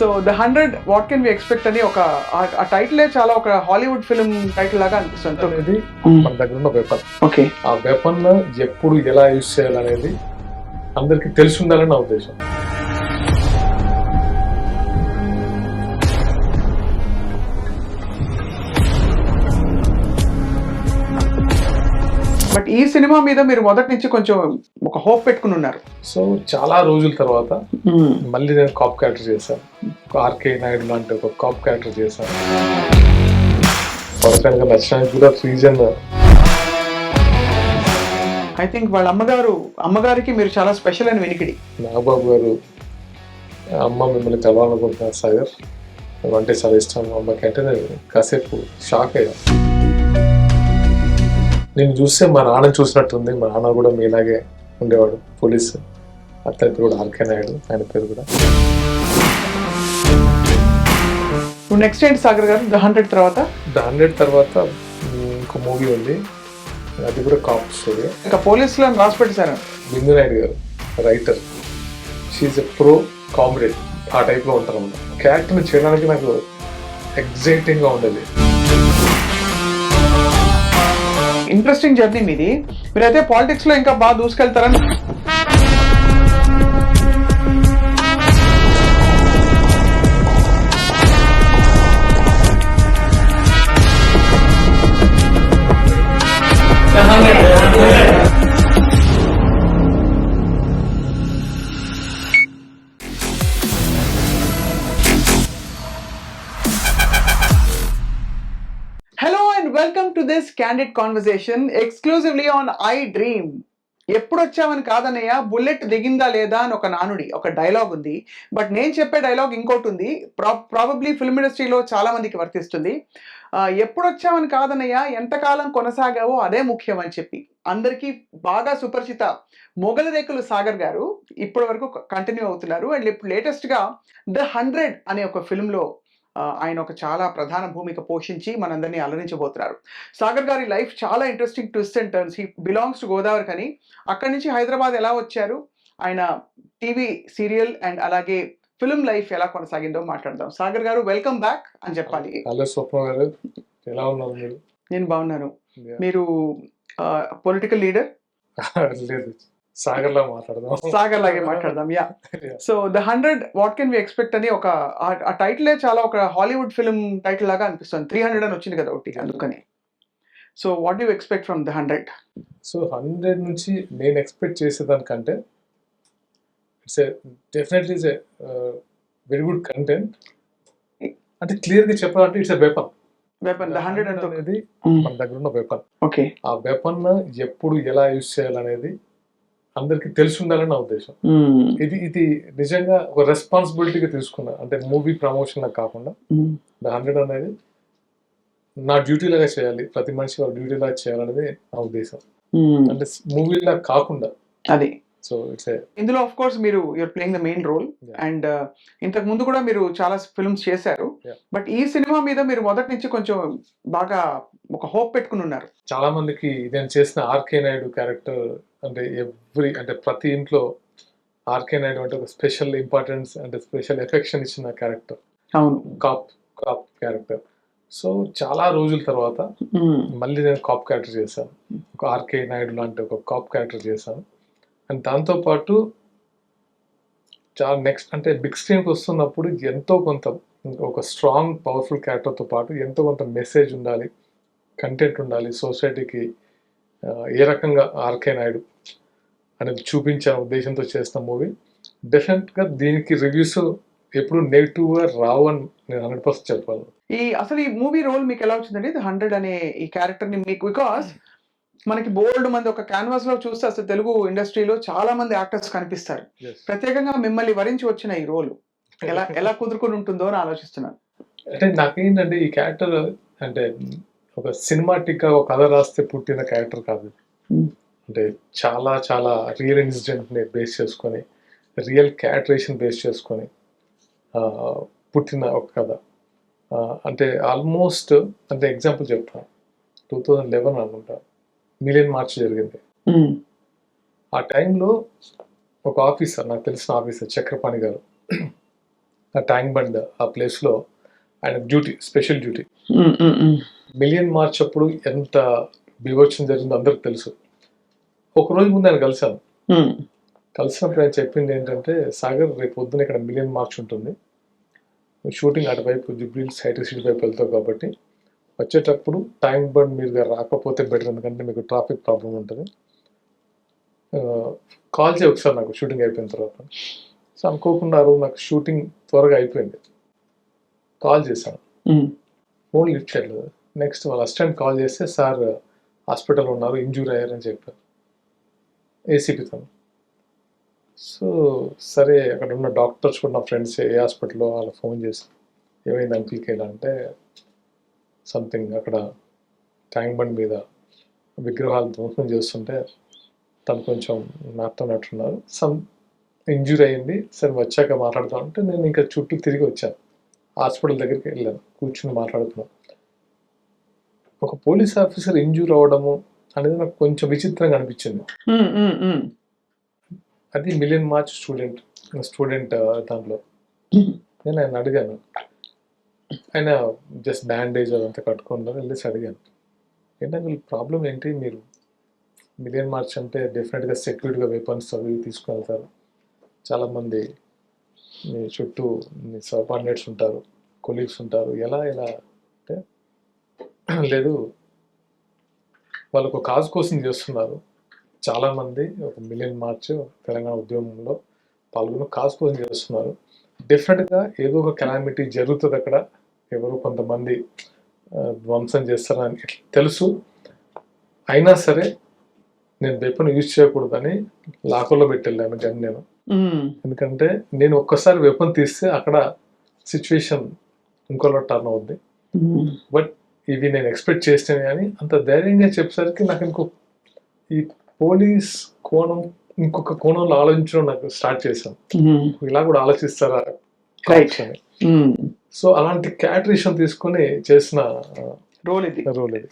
So the 100 what can we expect అని ఒక ఆ టైటిలే చాలా ఒక హాలీవుడ్ ఫిల్మ్ టైటిల్ లాగా అనిపిస్తుంది. అనేది మన దగ్గర ఉన్న వెపన్. ఓకే, ఆ వెపన్ ఎప్పుడు ఎలా యూజ్ చేయాలనేది అందరికి తెలిసి ఉండాలని నా ఉద్దేశం. బట్ ఈ సినిమా మీద మీరు మొదటి నుంచి కొంచెం ఒక హోప్ పెట్టుకుని ఉన్నారు. సో చాలా రోజుల తర్వాత మళ్ళీ నేను కాప్ క్యారెక్టర్ చేశాను. ఆర్కే నాయుడు లాంటి ఒక కాప్ క్యారెక్టర్ చేశాను. పర్సనల్గా నచ్చడానికి కూడా రీజన్ ఐ థింక్ వాళ్ళ అమ్మగారికి మీరు చాలా స్పెషల్ అని వినికిడి. నాగబాబు గారు, అమ్మ మిమ్మల్ని కలవాలనుకుంటున్నారు సాగర్, అంటే చాలా ఇష్టం అమ్మకి అంటే నేను కాసేపు షాక్ అయ్యా. నేను చూస్తే మా నాన్న చూసినట్టుంది. మా నాన్న కూడా మీలాగే ఉండేవాడు, పోలీసు. అతని పేరు కూడా ఆర్కే నాయుడు, ఆయన పేరు కూడా. నెక్స్ట్ ఏంటి సాగర్ గారు? ద 100 తర్వాత ఇంకో మూవీ ఉంది, అది కూడా కాప్ స్టోరీ. ఇంకా పోలీసులో రాసి పెట్టేశారు. Bindu Naidu garu writer, she a pro comrade, ఆ టైప్లో ఉంటారు అన్నమాట. క్యారెక్టర్ని చేయడానికి నాకు ఎగ్జైటింగ్గా ఉండేది. ఇంట్రెస్టింగ్ జర్నీ మీది. మీరైతే పాలిటిక్స్ లో ఇంకా బాగా దూసుకెళ్తారని. Welcome to this candid conversation exclusively on iDream. ఎప్పుడు వచ్చామని కాదన్నయ్య, బుల్లెట్ దిగిందా లేదా అని ఒక నానుడి, ఒక డైలాగ్ ఉంది. బట్ నేను చెప్పే డైలాగ్ ఇంకోటి ఉంది. ప్రాబబ్లీ ఫిల్మ్ ఇండస్ట్రీలో చాలా మందికి వర్తిస్తుంది. ఎప్పుడు వచ్చామని కాదన్నయ్య, ఎంతకాలం కొనసాగావో అదే ముఖ్యం అని చెప్పి అందరికీ బాగా సుపరిచిత మొగల రేకులు సాగర్ గారు ఇప్పటి వరకు కంటిన్యూ అవుతున్నారు. అండ్ ఇప్పుడు లేటెస్ట్గా ద 100 అనే ఒక ఫిల్మ్లో ఆయన ఒక చాలా ప్రధాన భూమిక పోషించి మనందరినీ అలరించబోతున్నారు. సాగర్ గారి లైఫ్ చాలా interesting twist and turns. He belongs to Godavari కని అక్కడి నుంచి హైదరాబాద్ ఎలా వచ్చారు, ఆయన టీవీ సీరియల్ అండ్ అలాగే ఫిల్మ్ లైఫ్ ఎలా కొనసాగిందో మాట్లాడదాం. సాగర్ గారు వెల్కమ్ బ్యాక్ అని చెప్పాలి. హలో స్వప్న గారు, ఎలా ఉన్నారు మీరు? నేను బాగున్నాను. మీరు పొలిటికల్ లీడర్? లేదు, సాగర్ లాగే మాట్లాడదాం. Yeah, so the 100 what can we expect అని ఒక ఆ టైటిలే చాలా ఒక హాలీవుడ్ ఫిల్మ్ టైటిల్ లాగా అనిపిస్తుంది. 300 అని వచ్చింది కదా ఒకటి, అందుకని. So what you expect from the 100? So 100 నుంచి నేను ఎక్స్పెక్ట్ చేసేదానికంటే it's definitely it's very good content. అంటే క్లియర్గా చెప్పాలంటే ఇట్స్ వెపన్. ద 100 అనేది మన దగ్గర ఉన్న వెపన్. ఓకే, ఆ వెపన్ ఎప్పుడు ఎలా యూజ్ చేయాలనేది అందరికి తెలిసి ఉండాలని నా ఉద్దేశం. ఇది నిజంగా ఒక రెస్పాన్సిబిలిటీగా తీసుకున్నా. అంటే మూవీ ప్రమోషన్ కాకుండా ద 100 అనేది నా డ్యూటీ లాగా చేయాలి, ప్రతి మనిషి వాళ్ళ డ్యూటీ లాగా చేయాలనేది నా ఉద్దేశం. అంటే మూవీలా కాకుండా అది. సో ఇట్స్ ఇందులో of course you're playing the main role. And ఇంతకు ముందు కూడా మీరు చాలా ఫిల్మ్స్ చేశారు. బట్ ఈ సినిమా మీద మీరు మొదటి నుంచి కొంచెం బాగా ఒక హోప్ పెట్టుకుని ఉన్నారు. చాలా మందికి నేను చేసిన ఆర్కే నాయుడు క్యారెక్టర్ అంటే అంటే ప్రతి ఇంట్లో ఆర్కే నాయుడు అంటే ఒక స్పెషల్ ఇంపార్టెన్స్, అంటే స్పెషల్ ఎఫెక్షన్ ఇచ్చిన క్యారెక్టర్. అవును, కాప్ క్యారెక్టర్. సో చాలా రోజుల తర్వాత మళ్ళీ నేను కాప్ క్యారెక్టర్ చేశాను. ఒక ఆర్కే నాయుడు లాంటి ఒక కాప్ క్యారెక్టర్ చేశాను. అండ్ దాంతోపాటు చాలా నెక్స్ట్ అంటే బిగ్ స్క్రీన్కి వస్తున్నప్పుడు ఎంతో కొంత ఒక స్ట్రాంగ్ పవర్ఫుల్ క్యారెక్టర్తో పాటు ఎంతో కొంత మెసేజ్ ఉండాలి, కంటెంట్ ఉండాలి సొసైటీకి. ఏ రకంగా ఆర్కే నాయుడు అనేది చూపించే ఉద్దేశంతో చేసిన మూవీ. డెఫినెట్గా దీనికి రివ్యూస్ ఎప్పుడు నెగిటివ్గా రావు అని నేను 100% చెప్పాలి. అసలు ఈ మూవీ రోల్ మీకు ఎలా వచ్చిందండి? ద 100 అనే ఈ క్యారెక్టర్ని మీకు, బికాస్ మనకి బోల్డ్ మంది ఒక క్యాన్వాస్ లో చూస్తే అసలు తెలుగు ఇండస్ట్రీలో చాలా మంది యాక్టర్స్ కనిపిస్తారు. ప్రత్యేకంగా మిమ్మల్ని వరించి వచ్చిన ఈ రోల్ ఎలా కుదురుకుని ఉంటుందో అని ఆలోచిస్తున్నాను. అంటే నాకేంటంటే ఈ క్యారెక్టర్ అంటే ఒక సినిమాటిక్ గా ఒక కథ రాస్తే పుట్టిన క్యారెక్టర్ కాదు. అంటే చాలా చాలా రియల్ ఇన్సిడెంట్ ని బేస్ చేసుకొని, రియల్ క్యారెక్టరేషన్ బేస్ చేసుకొని పుట్టిన ఒక కథ. అంటే ఆల్మోస్ట్ అంటే ఎగ్జాంపుల్ చెప్తాను, 2011 అనుకుంటా మిలియన్ మార్చ్ జరిగింది. ఆ టైంలో ఒక ఆఫీసర్, నాకు తెలిసిన ఆఫీసర్ చక్రపాణి గారు, ఆ ట్యాంక్ బండ్ ఆ ప్లేస్లో ఆయన duty, special duty. Million March అప్పుడు ఎంత బీభత్సం జరిగిందో అందరికి తెలుసు. ఒక రోజు ముందు ఆయన కలిసాను. కలిసినప్పుడు ఆయన చెప్పింది ఏంటంటే, సాగర్ రేపు పొద్దున ఇక్కడ మిలియన్ మార్చ్ ఉంటుంది, షూటింగ్ అటువైపు జూబ్లీ హైటెక్ సిటీ వైపు వెళ్తావు కాబట్టి వచ్చేటప్పుడు ట్యాంక్ బండ్ మీరుగా రాకపోతే బెటర్, ఎందుకంటే మీకు ట్రాఫిక్ ప్రాబ్లం ఉంటుంది, కాల్ చేయి ఒకసారి నాకు షూటింగ్ అయిపోయిన తర్వాత. సో అనుకోకుండా ఆ రోజు నాకు షూటింగ్ త్వరగా అయిపోయింది. కాల్ చేశాను, ఫోన్ లిఫ్ట్ చేయలేదు. నెక్స్ట్ వాళ్ళ అసిస్టెంట్ కాల్ చేస్తే, సార్ హాస్పిటల్లో ఉన్నారు, ఇంజూర్ అయ్యారని చెప్పారు ఏసీపీతో. సో సరే, అక్కడ ఉన్న డాక్టర్స్ కూడా నా ఫ్రెండ్స్ ఏ హాస్పిటల్లో వాళ్ళ ఫోన్ చేసి ఏమైంది అంకిల్కి ఎలా అంటే, సంథింగ్ అక్కడ ట్యాంక్ బండ్ మీద విగ్రహాలు ధ్వంసం చేస్తుంటే తను కొంచెం నాటుతున్నట్టున్నారు, సమ్ ఇంజూరీ అయింది, సరే వచ్చాక మాట్లాడుతూ ఉంటే నేను ఇంకా చుట్టూ తిరిగి వచ్చాను, హాస్పిటల్ దగ్గరికి వెళ్ళాను, కూర్చుని మాట్లాడుతున్నాను. ఒక పోలీస్ ఆఫీసర్ ఇంజూర్ అవ్వడము అనేది నాకు కొంచెం విచిత్రంగా అనిపించింది. అది మిలియన్ మార్చ్ స్టూడెంట్ దాంట్లో. నేను ఆయన అడిగాను, ఆయన జస్ట్ బ్యాండేజ్ అదంతా కట్టుకుంటారు, వెళ్ళేసి అడిగాను, ఏంటంటే వీళ్ళ ప్రాబ్లం ఏంటి, మీరు మిలియన్ మార్చ్ అంటే డెఫినెట్గా సెక్యూరిటీగా వెపన్స్ అవి తీసుకుని వెళ్తారు, చాలామంది మీ చుట్టూ మీ సబార్డినేట్స్ ఉంటారు, కొలీగ్స్ ఉంటారు, ఎలా అంటే లేదు, వాళ్ళకు కాజ్ కోసం చేస్తున్నారు, చాలామంది ఒక మిలియన్ మార్చ్ తెలంగాణ ఉద్యమంలో పాల్గొని కాజ్ కోసం చేస్తున్నారు, డెఫినెట్గా ఏదో ఒక కెలామిటీ జరుగుతుంది అక్కడ, ఎవరో కొంతమంది ధ్వంసం చేస్తారని తెలుసు, అయినా సరే నేను వెపన్ యూజ్ చేయకూడదని లాకర్లో పెట్టి వెళ్ళాను గన్ నేను. ఎందుకంటే నేను ఒక్కసారి వెపన్ తీస్తే అక్కడ సిచ్యువేషన్ ఇంకోలా టర్న్ అవుద్ది, బట్ ఇవి నేను ఎక్స్పెక్ట్ చేస్తే కానీ అంత ధైర్యంగా చెప్పేసరికి నాకు ఈ పోలీస్ కోణం ఇంకొక కోణంలో ఆలోచించడం నాకు స్టార్ట్ చేశాను, ఇలా కూడా ఆలోచిస్తారా అని. సో అలాంటి క్యాటరేషన్ తీసుకొని చేసిన రోల్ ఇది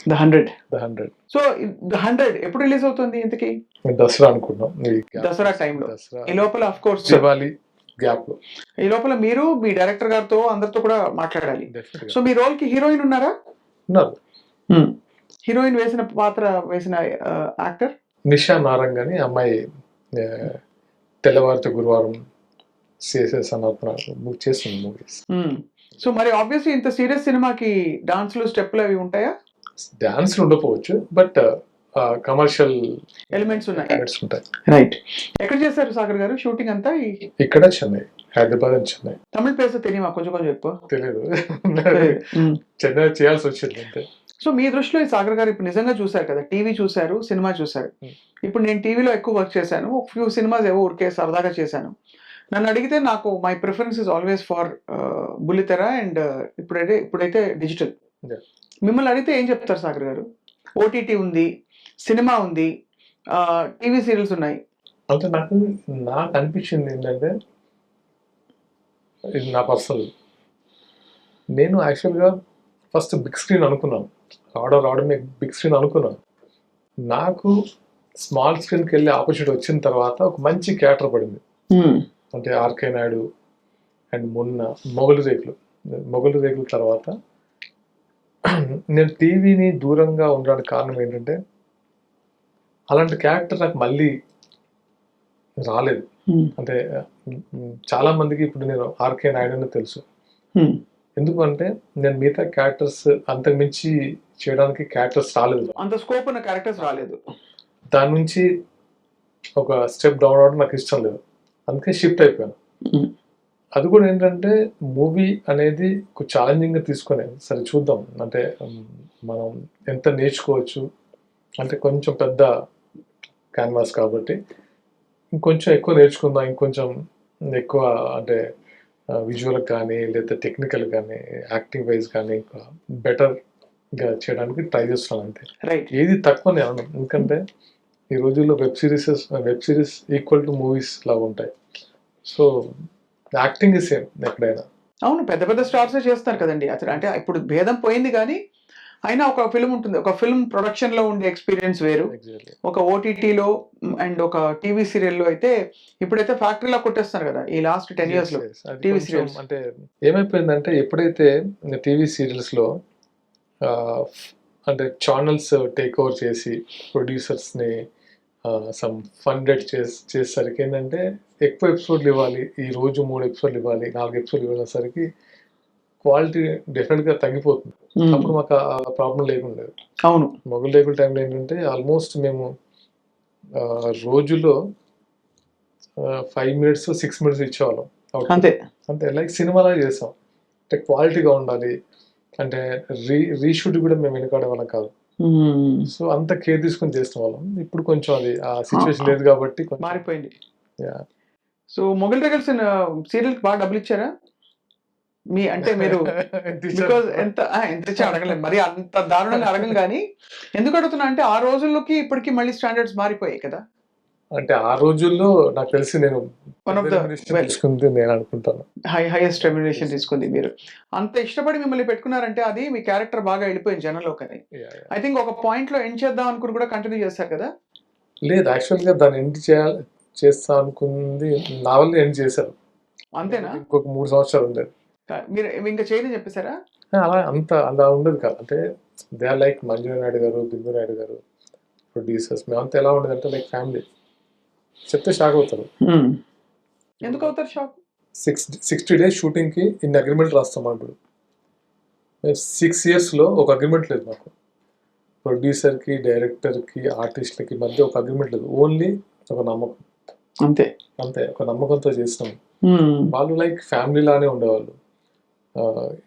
The 100. సో The 100 ఎప్పుడు రిలీజ్ అవుతుంది ఇంతకీ? దసరా అనుకున్నాం, దసరా టైంలో. ఈ లోపల ఆఫ్ కోర్స్ దివాళీ గ్యాప్ లో ఈ లోపల మీరు మీ డైరెక్టర్ గారితో అందరితో కూడా మాట్లాడాలి. సో మీ రోల్ కి హీరోయిన్ ఉన్నారా? ఉన్నారు. హీరోయిన్ పాత్ర వేసిన యాక్టర్ నిషా నారంగ్ అని అమ్మాయి, తెల్లవారితో గురువారం సిఎస్ఎస్ అన్న చేస్తుంది మూవీస్. సో మరి ఆబ్వియస్లీ ఇంత సీరియస్ సినిమాకి డాన్స్లు స్టెప్లు అవి ఉంటాయా? డాన్స్లు ఉండకపోవచ్చు, బట్ కమర్షియల్ ఎలిమెంట్స్ ఉన్నాయి. రైట్. ఎక్కడ చేశారు సాగర్ గారు షూటింగ్ అంతా? ఇక్కడ చెన్నై, హైదరాబాద్ అండ్ చెన్నై. తమిళ పేరు తెలియమా? కొంచెం ఎక్కువ తెలియదు, చెన్నై చేయాల్సి వచ్చింది అంతే. సో మీ దృష్టిలో ఈ సాగర్ గారు ఇప్పుడు నిజంగా చూశారు కదా, టీవీ చూశారు, సినిమా చూశారు. ఇప్పుడు నేను టీవీలో ఎక్కువ వర్క్ చేశాను, ఒక ఫ్యూ సినిమాస్ ఏవో ఊరికే సరదాగా చేశాను. నన్ను అడిగితే నాకు my preference is always for బుల్లితెర అండ్ ఇప్పుడైతే డిజిటల్. మిమ్మల్ని అడిగితే ఏం చెప్తారు సాగర్ గారు? ఓటీటీ ఉంది, సినిమా ఉంది, టీవీ సీరియల్స్ ఉన్నాయి. అంటే నాకు అనిపించింది ఏంటంటే, ఇది నా పర్సనల్, నేను యాక్చువల్గా ఫస్ట్ బిగ్ స్క్రీన్ అనుకున్నాను, రావడమే బిగ్ స్క్రీన్ అనుకున్నాను. నాకు స్మాల్ స్క్రీన్కి వెళ్ళే ఆపర్చునిటీ వచ్చిన తర్వాత ఒక మంచి క్యారెక్టర్ పడింది. అంటే ఆర్కే నాయుడు అండ్ మొన్న మొగలు రేకులు తర్వాత నేను టీవీని దూరంగా ఉండడానికి కారణం ఏంటంటే, అలాంటి క్యారెక్టర్ నాకు మళ్ళీ రాలేదు. అంటే చాలా మందికి ఇప్పుడు నేను ఆర్కే నాయుడు అని తెలుసు, ఎందుకంటే నేను మిగతా క్యారెక్టర్స్ అంతకు మించి చేయడానికి క్యారెక్టర్స్ రాలేదు, అంత స్కోప్ ఉన్న క్యారెక్టర్స్ రాలేదు. దాని నుంచి ఒక స్టెప్ డౌన్ అవడం నాకు ఇష్టం లేదు, అందుకే షిఫ్ట్ అయిపోయాను. అది కూడా ఏంటంటే, మూవీ అనేది ఒక ఛాలెంజింగ్గా తీసుకునే, సరే చూద్దాం అంటే మనం ఎంత నేర్చుకోవచ్చు, అంటే కొంచెం పెద్ద క్యాన్వాస్ కాబట్టి ఇంకొంచెం ఎక్కువ నేర్చుకుందాం, ఇంకొంచెం ఎక్కువ అంటే విజువల్ కానీ లేదా టెక్నికల్ కానీ యాక్టింగ్ వైజ్ కానీ ఇంకా బెటర్గా చేయడానికి ట్రై చేస్తున్నాను అంతే. ఏది తక్కువ నేను అన్నాను, ఎందుకంటే ఈ రోజుల్లో web series equal to movies లాగా ఉంటాయి. సో యాక్టింగ్ సేమ్ ఎక్కడైనా. అవును, పెద్ద స్టార్స్ చేస్తారు కదండి అసలు. అంటే ఇప్పుడు భేదం పోయింది, కానీ అయినా ఒక ఫిల్మ్ ఉంటుంది, ఒక ఫిల్మ్ ప్రొడక్షన్ లో ఉండే ఎక్స్పీరియన్స్ వేరు, ఎగ్జాక్ట్లీ. ఒక ఓటీటీలో అండ్ ఒక టీవీ సీరియల్లో అయితే ఇప్పుడైతే ఫ్యాక్టరీలా కొట్టేస్తున్నారు కదా ఈ లాస్ట్ 10 years లో అది టీవీ కొంచెం సీరియల్స్. అంటే ఏమైపోయిందంటే ఎప్పుడైతే టీవీ సీరియల్స్లో అంటే ఛానల్స్ టేక్ ఓవర్ చేసి ప్రొడ్యూసర్స్ని సమ్ ఫండెడ్ చేసేసరికి ఏంటంటే ఎక్కువ ఎపిసోడ్లు ఇవ్వాలి, ఈ రోజు 3 ఎపిసోడ్లు ఇవ్వాలి, 4 ఎపిసోడ్లు ఇవ్వడానికి క్వాలిటీ డెఫినెట్గా తగ్గిపోతుంది. అప్పుడు మాకు ఆ ప్రాబ్లం లేకుండా. అవును, మొగల్ రేకుల టైంలో ఏంటంటే ఆల్మోస్ట్ మేము రోజులో 5 minutes 6 minutes ఇచ్చేవాళ్ళం. అంతే అంతే లైక్ సినిమాలా చేసాం. అంటే క్వాలిటీగా ఉండాలి అంటే రీషూట్ కూడా మేము వెనుకాడే వాళ్ళం కాదు. సో అంత కేర్ తీసుకొని చేస్తున్న వాళ్ళం. ఇప్పుడు కొంచెం అది ఆ సిచ్యువేషన్ లేదు కాబట్టి మారిపోయింది. Yeah. సో మొగల్ రేకుల్స్ సీరియల్ కి బాగా డబ్బులు ఇచ్చారా మీ అంటే మీరు? బికాజ్ ఎంత ఇచ్చా అడగలేదు, మరి అంత దారుణంగా అడగం కానీ ఎందుకు అడుగుతున్నా అంటే ఆ రోజుల్లోకి ఇప్పటికి మళ్ళీ స్టాండర్డ్స్ మారిపోయాయి కదా. అంటే ఆ రోజుల్లో నాకు తెలిసి నేను One of the తీసుకుంది నేను అనుకుంటాను. హైయెస్ట్ రెమ్యునరేషన్ తీసుకుంది మీరు. అంత ఇష్టపడి మిమ్మల్ని పెట్టుకున్నారంటే అది మీ క్యారెక్టర్ బాగా వెళ్ళిపోయింది జనంలోకి అని. ఐ థింక్ ఒక పాయింట్ లో ఎండ్ చేద్దాం అనుకుని కూడా కంటిన్యూ చేశారు కదా. లేదు, యాక్చువల్గా దాన్ని ఎండ్ చేస్తా అనుకుంది నా వల్ల ఎండ్ చేశారు. అంతేనా? ఇంకొక 3 సంవత్సరాలు ఉండేది. మీరు ఇంకా చేయని చెప్పేశారా? అలా ఉండదు కాదు. అంటే they are like Manju Naidu garu, Bindu Naidu గారు ప్రొడ్యూసర్స్. మేమంతా ఎలా ఉండదు అంటే లైక్ ఫ్యామిలీ. చెప్తే షాక్ అవుతారు. ఎందుకు అవుతారు షాక్? 60 days షూటింగ్కి ఇన్ని అగ్రిమెంట్ రాస్తాం. ఇప్పుడు 6 yearsలో ఒక అగ్రిమెంట్ లేదు మాకు. ప్రొడ్యూసర్కి, డైరెక్టర్కి, ఆర్టిస్ట్లకి మధ్య ఒక అగ్రిమెంట్ లేదు. ఓన్లీ ఒక నమ్మకం, అంతే ఒక నమ్మకంతో చేస్తాం. వాళ్ళు లైక్ ఫ్యామిలీ లానే ఉండేవాళ్ళు.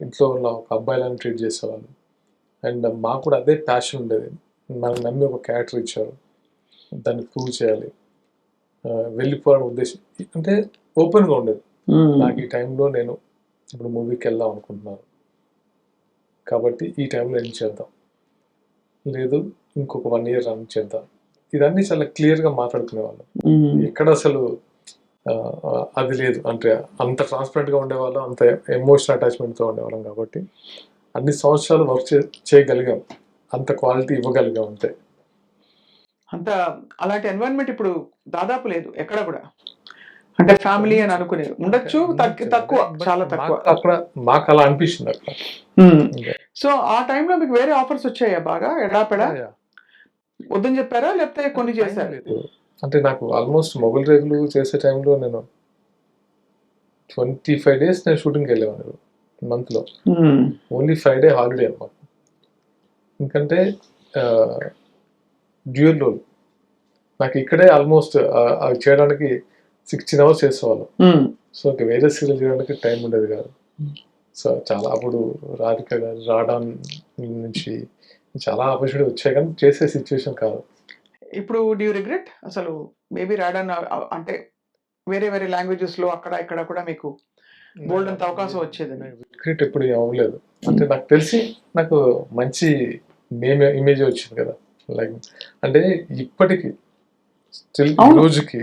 ఇంట్లో ఉన్న ఒక అబ్బాయిలాని ట్రీట్ చేసేవాళ్ళు. అండ్ మాకు కూడా అదే ప్యాషన్ ఉండేది. నాకు నమ్మి ఒక క్యారెక్టర్ ఇచ్చారు, దాన్ని ప్రూవ్ చేయాలి, వెళ్ళిపోవడం ఉద్దేశం అంటే ఓపెన్గా ఉండేది. నాకు ఈ టైంలో నేను ఇప్పుడు మూవీకి వెళ్దాం అనుకుంటున్నాను కాబట్టి ఈ టైంలో ఏం చేద్దాం, లేదు ఇంకొక 1 year రన్ చేద్దాం. ఇదన్నీ చాలా క్లియర్గా మాట్లాడుకునేవాళ్ళం. ఎక్కడ అసలు అది లేదు. అంటే అంత ట్రాన్స్పరెంట్గా ఉండేవాళ్ళం, అంత ఎమోషనల్ అటాచ్మెంట్తో ఉండేవాళ్ళం కాబట్టి అన్ని సంవత్సరాలు వర్క్ చేయగలిగాం, అంత క్వాలిటీ ఇవ్వగలిగాం. అంతే. అంత అలాంటి ఎన్వైరన్మెంట్ ఇప్పుడు దాదాపు లేదు ఎక్కడ కూడా. అంటే ఫ్యామిలీ అని అనుకునేది ఉండొచ్చు, తక్కువ, చాలా తక్కువ. అక్కడ మాకు అలా అనిపిస్తుంది అక్కడ. సో ఆ టైంలో మీకు వేరే ఆఫర్స్ వచ్చాయా బాగా ఎడాపెడా? వద్దని చెప్పారా లేకపోతే కొన్ని చేశారు? అంటే నాకు ఆల్మోస్ట్ మొగల్ రేకులు చేసే టైంలో నేను 25 days నేను షూటింగ్కి వెళ్ళేవాను మంత్లో. ఓన్లీ Friday హాలిడే అన్నమాట. ఎందుకంటే డ్యూయల్ రోల్ నాకు ఇక్కడే ఆల్మోస్ట్ అవి చేయడానికి 16 hours చేసేవాళ్ళం. సో వేరే సీరియల్ చేయడానికి టైం ఉండేది కాదు. సో చాలా అప్పుడు రాధిక గారు రావడం నుంచి చాలా ఆపర్చునిటీ వచ్చాయి కానీ చేసే సిచ్యువేషన్ కాదు. ఇప్పుడు డూ యూ రిగ్రెట్ అసలు మేబీ రాయడానికి? అంటే వేరే వేరే లాంగ్వేజెస్ లో అక్కడ ఇక్కడ కూడా మీకు బోల్డ్ అంత అవకాశం వచ్చేది. రిగ్రెట్ ఎప్పుడు అవ్వలేదు. అంటే నాకు తెలిసి నాకు మంచి ఇమేజ్ వచ్చింది కదా. లైక్ అంటే ఇప్పటికీ స్టిల్ ఈ రోజుకి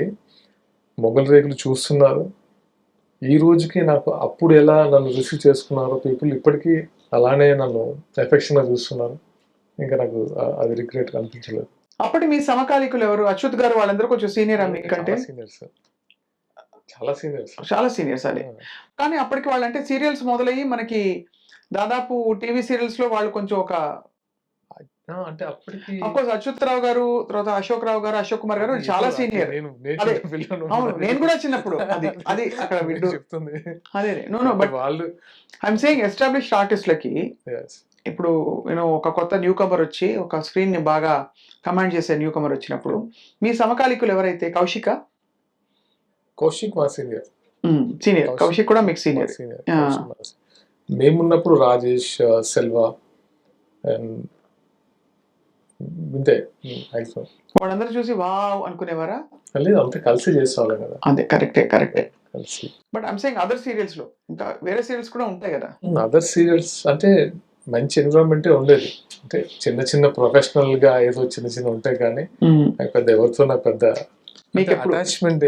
మొగల్ రేకులు చూస్తున్నారు. ఈ రోజుకి నాకు అప్పుడు ఎలా నన్ను రిసీవ్ చేసుకున్నారో పీపుల్ ఇప్పటికీ అలానే నన్ను ఎఫెక్షన్గా చూస్తున్నారు. ఇంకా నాకు అది రిగ్రెట్ అనిపించలేదు. అప్పటి మీ సమకాలీకులు ఎవరు? అచ్యుత్ గారు వాళ్ళందరూ కొంచెం సీనియర్ మీకంటే? చాలా సీనియర్స్ అదే. కానీ అప్పటికి వాళ్ళంటే సీరియల్స్ మొదలయ్యి మనకి దాదాపు టీవీ సీరియల్స్ లో వాళ్ళు కొంచెం ఒక అంటే అప్పటికి అచ్యుత్ రావు గారు, తర్వాత అశోక్ రావు గారు, అశోక్ కుమార్ గారు చాలా సీనియర్. అవును, నేను కూడా చిన్నప్పుడు అది అక్కడ చెప్తుంది. అదే నో బట్ వాళ్ళు ఐఎమ్ సేయింగ్ ఎస్టాబ్లిష్డ్ ఆర్టిస్ట్లకి ఇప్పుడు నేను ఒక కొత్త న్యూ కమర్ వచ్చి ఒక స్క్రీన్ ని బాగా కమాండ్ చేసే న్యూ కమర్ వచ్చినప్పుడు మీ సమకాలీకులు ఎవరైతే? కౌశిక్ మా సీనియర్. కౌశిక్ కూడా మీకు సీనియర్. మేమున్నప్పుడు రాజేష్, సెల్వా అండ్ ఇంతే. వాళ్ళందరూ చూసి వావ్ అనుకునేవారా? లేదు, అంతా కలిసి చేసేవాళ్ళం కదా. అదే కరెక్టే కలిసి. But I'm saying other serials లో ఇంకా వేరే సీరియల్స్ కూడా ఉంటాయి కదా. అదర్ సీరియల్స్ అంటే మంచి ఎన్విరాన్మెంటే ఉండేది. అంటే చిన్న ప్రొఫెషనల్ గా ఏదో చిన్న ఉంటాయి కానీ పెద్ద ఎవరితో నాకు పెద్ద అటాచ్మెంట్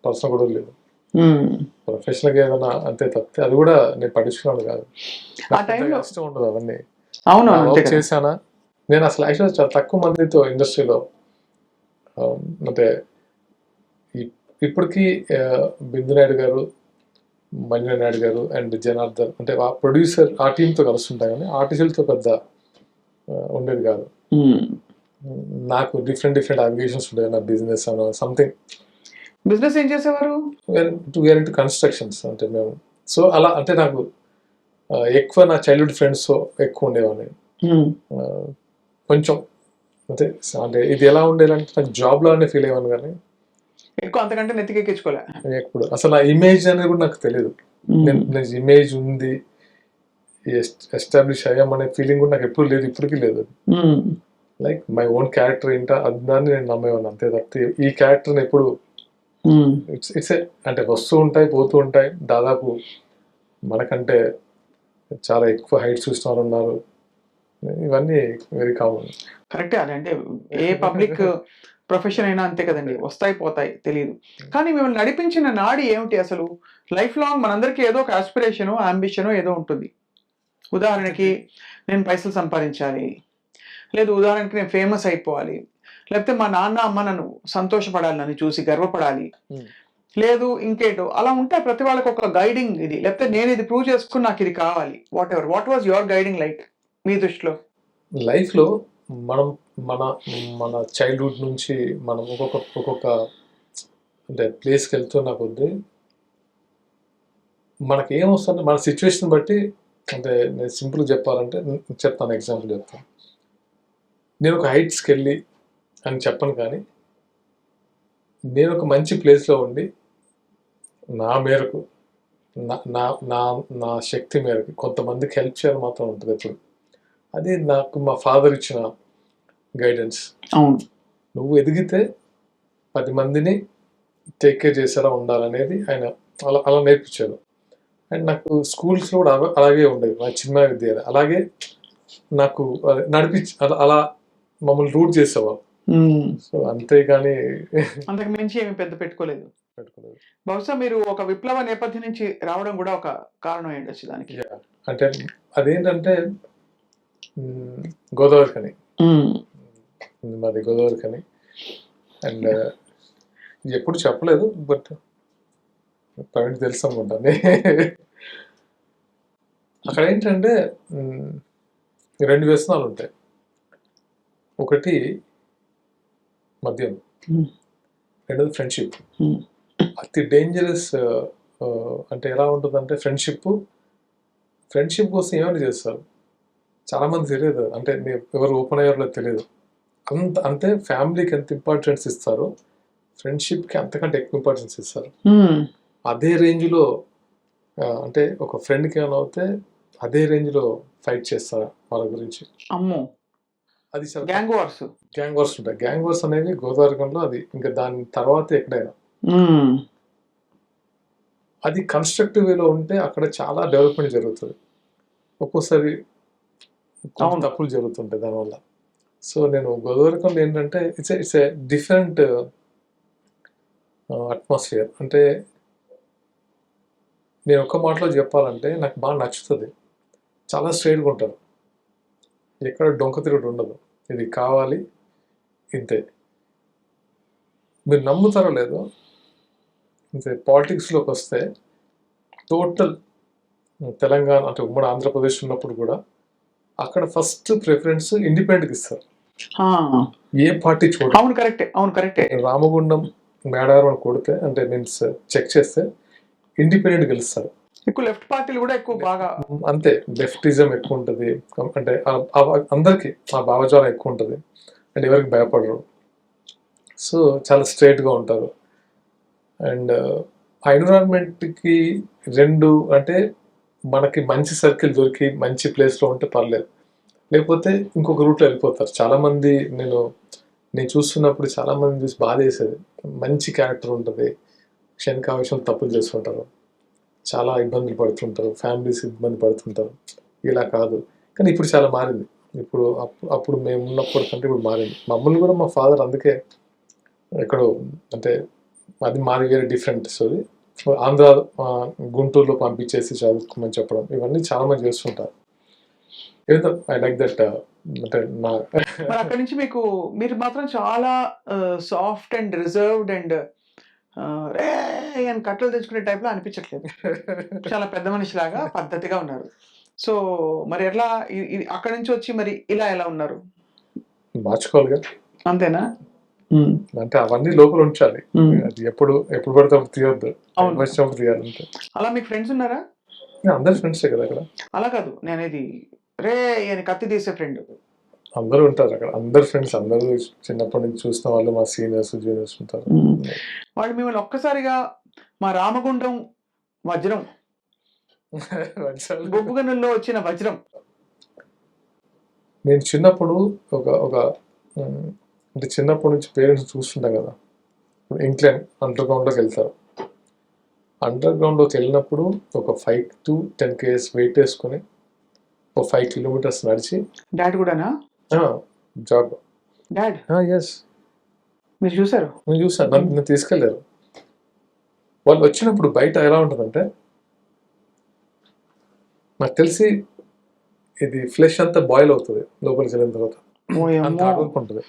పర్సనల్ కూడా లేదు. ప్రొఫెషనల్గా ఏదైనా అంతే తప్పితే అది కూడా నేను పట్టించుకున్నాను కాదు. ఆ నాకు పెద్దగా టైంలో ఇష్టం ఉండదు అవన్నీ. అవును నా అంతే వర్క్ కదా. చేశానా, నేను అసలు యాక్చువల్గా చాలా తక్కువ మందితో ఇండస్ట్రీలో అంటే ఇప్పటికీ బిందు నాయుడు గారు, మంజు నాయుడు గారు అండ్ జనార్దన్ అంటే ఆ ప్రొడ్యూసర్ ఆ టీంతో కలుస్తుంటా కానీ ఆర్టిస్టులతో పెద్ద ఉండేది కాదు. నాకు డిఫరెంట్ అప్లికేషన్స్ ఉండేవి, నా బిజినెస్ అనో సంథింగ్. బిజినెస్ ఏం చేసేవారు? వేర్ ఇంటూ కన్స్ట్రక్షన్స్ అంటే మేము. సో అలా అంటే నాకు ఎక్కువ నా చైల్డ్హుడ్ ఫ్రెండ్స్ ఎక్కువ ఉండేవాడిని. కొంచెం అంటే అంటే ఇది ఎలా ఉండేదంటే నాకు జాబ్ లానే ఫీల్ అయ్యాను కానీ ఎక్కువ అంతకంటే నెత్తికెక్కించుకోలే. ఎప్పుడు అసలు ఆ ఇమేజ్ అనేది కూడా నాకు తెలియదు. నేను ఇమేజ్ ఉంది, ఎస్టాబ్లిష్ అయ్యామనే ఫీలింగ్ కూడా నాకు ఎప్పుడు లేదు, ఇప్పటికీ లేదు. లైక్ మై ఓన్ క్యారెక్టర్ ఏంటో దాన్ని నేను నమ్మేవాడిని అంతే తప్పితే ఈ క్యారెక్టర్ని ఎప్పుడు ఇట్స్ అంటే వస్తూ ఉంటాయి పోతూ ఉంటాయి. దాదాపు మనకంటే చాలా ఎక్కువ హైట్ చూసిన వాళ్ళు ఉన్నారు, ఇవన్నీ వెరీ కామన్. కరెక్టే. అది అంటే ఏ పబ్లిక్ ప్రొఫెషన్ అయినా అంతే కదండి, వస్తాయి పోతాయి తెలియదు. కానీ మిమ్మల్ని నడిపించిన నాడి ఏమిటి అసలు? లైఫ్ లాంగ్ మనందరికీ ఏదో ఒక ఆస్పిరేషను అంబిషను ఏదో ఉంటుంది. ఉదాహరణకి నేను పైసలు సంపాదించాలి, లేదు ఉదాహరణకి నేను ఫేమస్ అయిపోవాలి, లేకపోతే మా నాన్న అమ్మ నన్ను సంతోషపడాలి, నన్ను చూసి గర్వపడాలి, లేదు ఇంకేటో అలా ఉంటాయి. ప్రతి వాళ్ళకి ఒక గైడింగ్ ఇది, లేకపోతే నేను ఇది ప్రూవ్ చేసుకుని నాకు ఇది కావాలి. What was your guiding light మీ దృష్టిలో? లైఫ్లో మనం మన మన చైల్డ్హుడ్ నుంచి మనం ఒక్కొక్క అంటే ప్లేస్కి వెళ్తున్న కొద్దీ మనకి ఏమొస్తుంది మన సిచ్యువేషన్ బట్టి. అంటే నేను సింపుల్గా చెప్పాలంటే చెప్తాను, ఎగ్జాంపుల్ చెప్తాను. నేను ఒక హైట్స్కి వెళ్ళి అని చెప్పను కానీ నేను ఒక మంచి ప్లేస్లో ఉండి నా మేరకు నా నా నా నా శక్తి మేరకు కొంతమందికి హెల్ప్ చేయాలని మాత్రం ఉంటుంది ఎప్పుడు. అది నాకు మా ఫాదర్ ఇచ్చిన గైడెన్స్. అవును, నువ్వు ఎదిగితే 10 మందిని టేక్ కేర్ చేసేలా ఉండాలనేది ఆయన అలా నేర్పించారు. అండ్ నాకు స్కూల్స్లో కూడా అలాగే ఉండేది, నా చిన్న విద్యాలయం అలాగే నాకు నడిపించి అలా మమ్మల్ని రూట్ చేసేవాళ్ళు. సో అంతేగాని అంతకు మించి ఏమి పెద్ద పెట్టుకోలేదు. బహుశా మీరు ఒక విప్లవ నేపథ్యం నుంచి రావడం కూడా ఒక కారణం ఏంటొచ్చు దానికి. అంటే అదేంటంటే గోదావరి కని, మాది గోదావరి కని. అండ్ ఎప్పుడు చెప్పలేదు, బట్ ప్రవీణ్ తెలుసు అనుకుంటాను. అక్కడ ఏంటంటే 2 వ్యసనాలు ఉంటాయి. ఒకటి మద్యం, రెండోది ఫ్రెండ్షిప్. అతి డేంజరస్. అంటే ఎలా ఉంటుందంటే ఫ్రెండ్షిప్ కోసం ఏమైనా చేస్తారు, చాలామంది తెలియదు. అంటే ఎవరు ఓపెన్ అయ్యారో తెలియదు. అంతే ఫ్యామిలీకి ఎంత ఇంపార్టెన్స్ ఇస్తారో ఫ్రెండ్షిప్కి అంతకంటే ఎక్కువ ఇంపార్టెన్స్ ఇస్తారు. అదే రేంజ్లో అంటే ఒక ఫ్రెండ్కి ఏమైనా అవుతే అదే రేంజ్లో ఫైట్ చేస్తారు వాళ్ళ గురించి. అమ్మో, అది గ్యాంగ్ వార్స్ ఉంటాయి. గ్యాంగ్ వార్స్ అనేవి గోదావరికంలో అది ఇంకా దాని తర్వాత ఎక్కడైనా అది కన్స్ట్రక్టివ్ వేలో ఉంటే అక్కడ చాలా డెవలప్మెంట్ జరుగుతుంది. ఒక్కోసారి తప్పులు జరుగుతుంటాయి దానివల్ల. సో నేను గోదావరికంలో ఏంటంటే ఇట్స్ ఏ డిఫరెంట్ అట్మాస్ఫియర్. అంటే నేను ఒక్క మాటలో చెప్పాలంటే నాకు బాగా నచ్చుతుంది. చాలా స్ట్రైట్గా ఉంటారు, ఎక్కడ డొంక తిరుగుడు ఉండదు. ఇది కావాలి ఇంతే. మీరు నమ్ముతారో లేదో, ఇంతే పాలిటిక్స్లోకి వస్తే టోటల్ తెలంగాణ అంటే ఉమ్మడి ఆంధ్రప్రదేశ్ ఉన్నప్పుడు కూడా అక్కడ ఫస్ట్ ప్రిఫరెన్స్ ఇండిపెండెంట్కి ఇస్తారు, ఏ పార్టీ చూడ. అవును కరెక్టే. రామగుండం మేడారం కొడితే అంటే మీన్స్ చెక్ చేస్తే ఇండిపెండెంట్ గెలుస్తారు. ఎక్కువ లెఫ్ట్ పార్టీలు కూడా ఎక్కువ బాగా అంతే, లెఫ్టిజం ఎక్కువ ఉంటుంది. అంటే అందరికీ ఆ భావజాలం ఎక్కువ ఉంటుంది అండ్ ఎవరికి భయపడరు. సో చాలా స్ట్రైట్గా ఉంటారు. అండ్ ఆ ఎన్విరాన్మెంట్కి 2 అంటే మనకి మంచి సర్కిల్ దొరికి మంచి ప్లేస్లో ఉంటే పర్లేదు, లేకపోతే ఇంకొక రూట్లో వెళ్ళిపోతారు. చాలామంది నేను చూస్తున్నప్పుడు చాలామంది చూసి బాధ వేసేది. మంచి క్యారెక్టర్ ఉంటుంది, క్షణికావేశం తప్పులు చేస్తుంటారు, చాలా ఇబ్బందులు పడుతుంటారు, ఫ్యామిలీస్ ఇబ్బంది పడుతుంటారు. ఇలా కాదు, కానీ ఇప్పుడు చాలా మారింది. ఇప్పుడు అప్పుడు మేము ఉన్నప్పుడు కంటే ఇప్పుడు మారింది. మమ్మల్ని కూడా మా ఫాదర్ అందుకే ఎక్కడో అంటే అది మాది వేరే డిఫరెంట్ స్టోరీ. ఆంధ్ర గుంటూరులో పంపించేసి చదువుకోమని చెప్పడం, ఇవన్నీ చాలా మంది చేస్తుంటారు. ఏదో ఐ లైక్ దట్. అంటే నా మరి అక్కడి నుంచి మీరు మాత్రం చాలా సాఫ్ట్ అండ్ రిజర్వ్డ్ అండ్ రే అని కట్టలు తెచ్చుకునే టైప్లో అనిపించట్లేదు. చాలా పెద్ద మనిషిలాగా పద్ధతిగా ఉన్నారు. సో మరి ఎట్లా అక్కడి నుంచి వచ్చి మరి ఇలా ఎలా ఉన్నారు? మార్చుకోవాలిగా, అంతేనా? అంటే అవన్నీ లోపల ఉంచాలి. అది ఎప్పుడు పడితే అప్పుడు తీయొద్దు, అవును. వచ్చినప్పుడు తీయాలి అంతే. అలా మీకు ఫ్రెండ్స్ ఉన్నారా? అందరు ఫ్రెండ్సే కదా అక్కడ. అలా కాదు నేనేది రే అని కత్తి తీసే ఫ్రెండ్. అందరూ ఉంటారు అక్కడ, అందరు ఫ్రెండ్స్, అందరూ చిన్నప్పటి నుంచి చూసిన వాళ్ళు, మా సీనియర్స్ జూనియర్స్ ఉంటారు. వాళ్ళు మిమ్మల్ని ఒక్కసారిగా మా రామగుండం వజ్రం, బొబ్బుగనుల్లో వచ్చిన వజ్రం. నేను చిన్నప్పుడు ఒక అంటే చిన్నప్పటి నుంచి పేరెంట్స్ చూస్తుంటాం కదా, ఇంక్లైన్ అండర్ గ్రౌండ్లోకి వెళ్తారు. అండర్ గ్రౌండ్లోకి వెళ్ళినప్పుడు ఒక 5 to 10 km వెయిట్ వేసుకొని ఒక 5 kilometers నడిచి. డాడ్ కూడానా? జాబ్. డాడ్ ఎస్, మీరు చూసారు? నేను చూసాను. నన్ను తీసుకెళ్ళారు. వాళ్ళు వచ్చినప్పుడు బయట ఎలా ఉంటుందంటే, నాకు తెలిసి ఇది ఫ్లెష్ అంతా బాయిల్ అవుతుంది లోపలికి వెళ్ళిన తర్వాత, అంత హార్డ్ వర్క్ ఉంటుంది.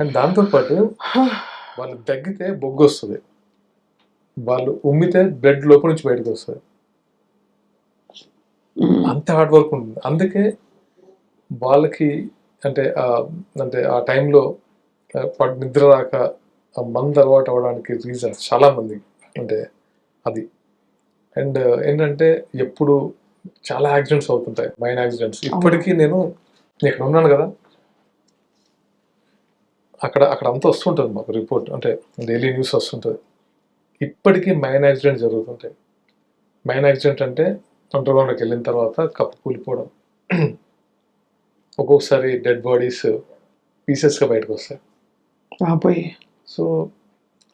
అండ్ దాంతోపాటు వాళ్ళు తగ్గితే బొగ్గు వస్తుంది, వాళ్ళు ఉమ్మితే బ్లడ్ లోపల నుంచి బయటకు వస్తుంది. అంత హార్డ్ వర్క్ ఉంటుంది. అందుకే వాళ్ళకి అంటే ఆ టైంలో నిద్ర రాక మందు అలవాటు అవ్వడానికి రీజన్స్ చాలా మంది అంటే అది. అండ్ ఏంటంటే ఎప్పుడు చాలా యాక్సిడెంట్స్ అవుతుంటాయి, మైన్ యాక్సిడెంట్స్. ఇప్పటికీ నేను ఇక్కడ ఉన్నాను కదా, అక్కడ అంతా వస్తుంటుంది మాకు రిపోర్ట్, అంటే డైలీ న్యూస్ వస్తుంటుంది. ఇప్పటికీ మైన్ యాక్సిడెంట్ జరుగుతుంటాయి. మైన్ యాక్సిడెంట్ అంటే అండర్ గ్రౌండ్లోకి వెళ్ళిన తర్వాత కప్పు కూలిపోవడం, ఒక్కొక్కసారి డెడ్ బాడీస్ పీసెస్గా బయటకు వస్తాయి. సో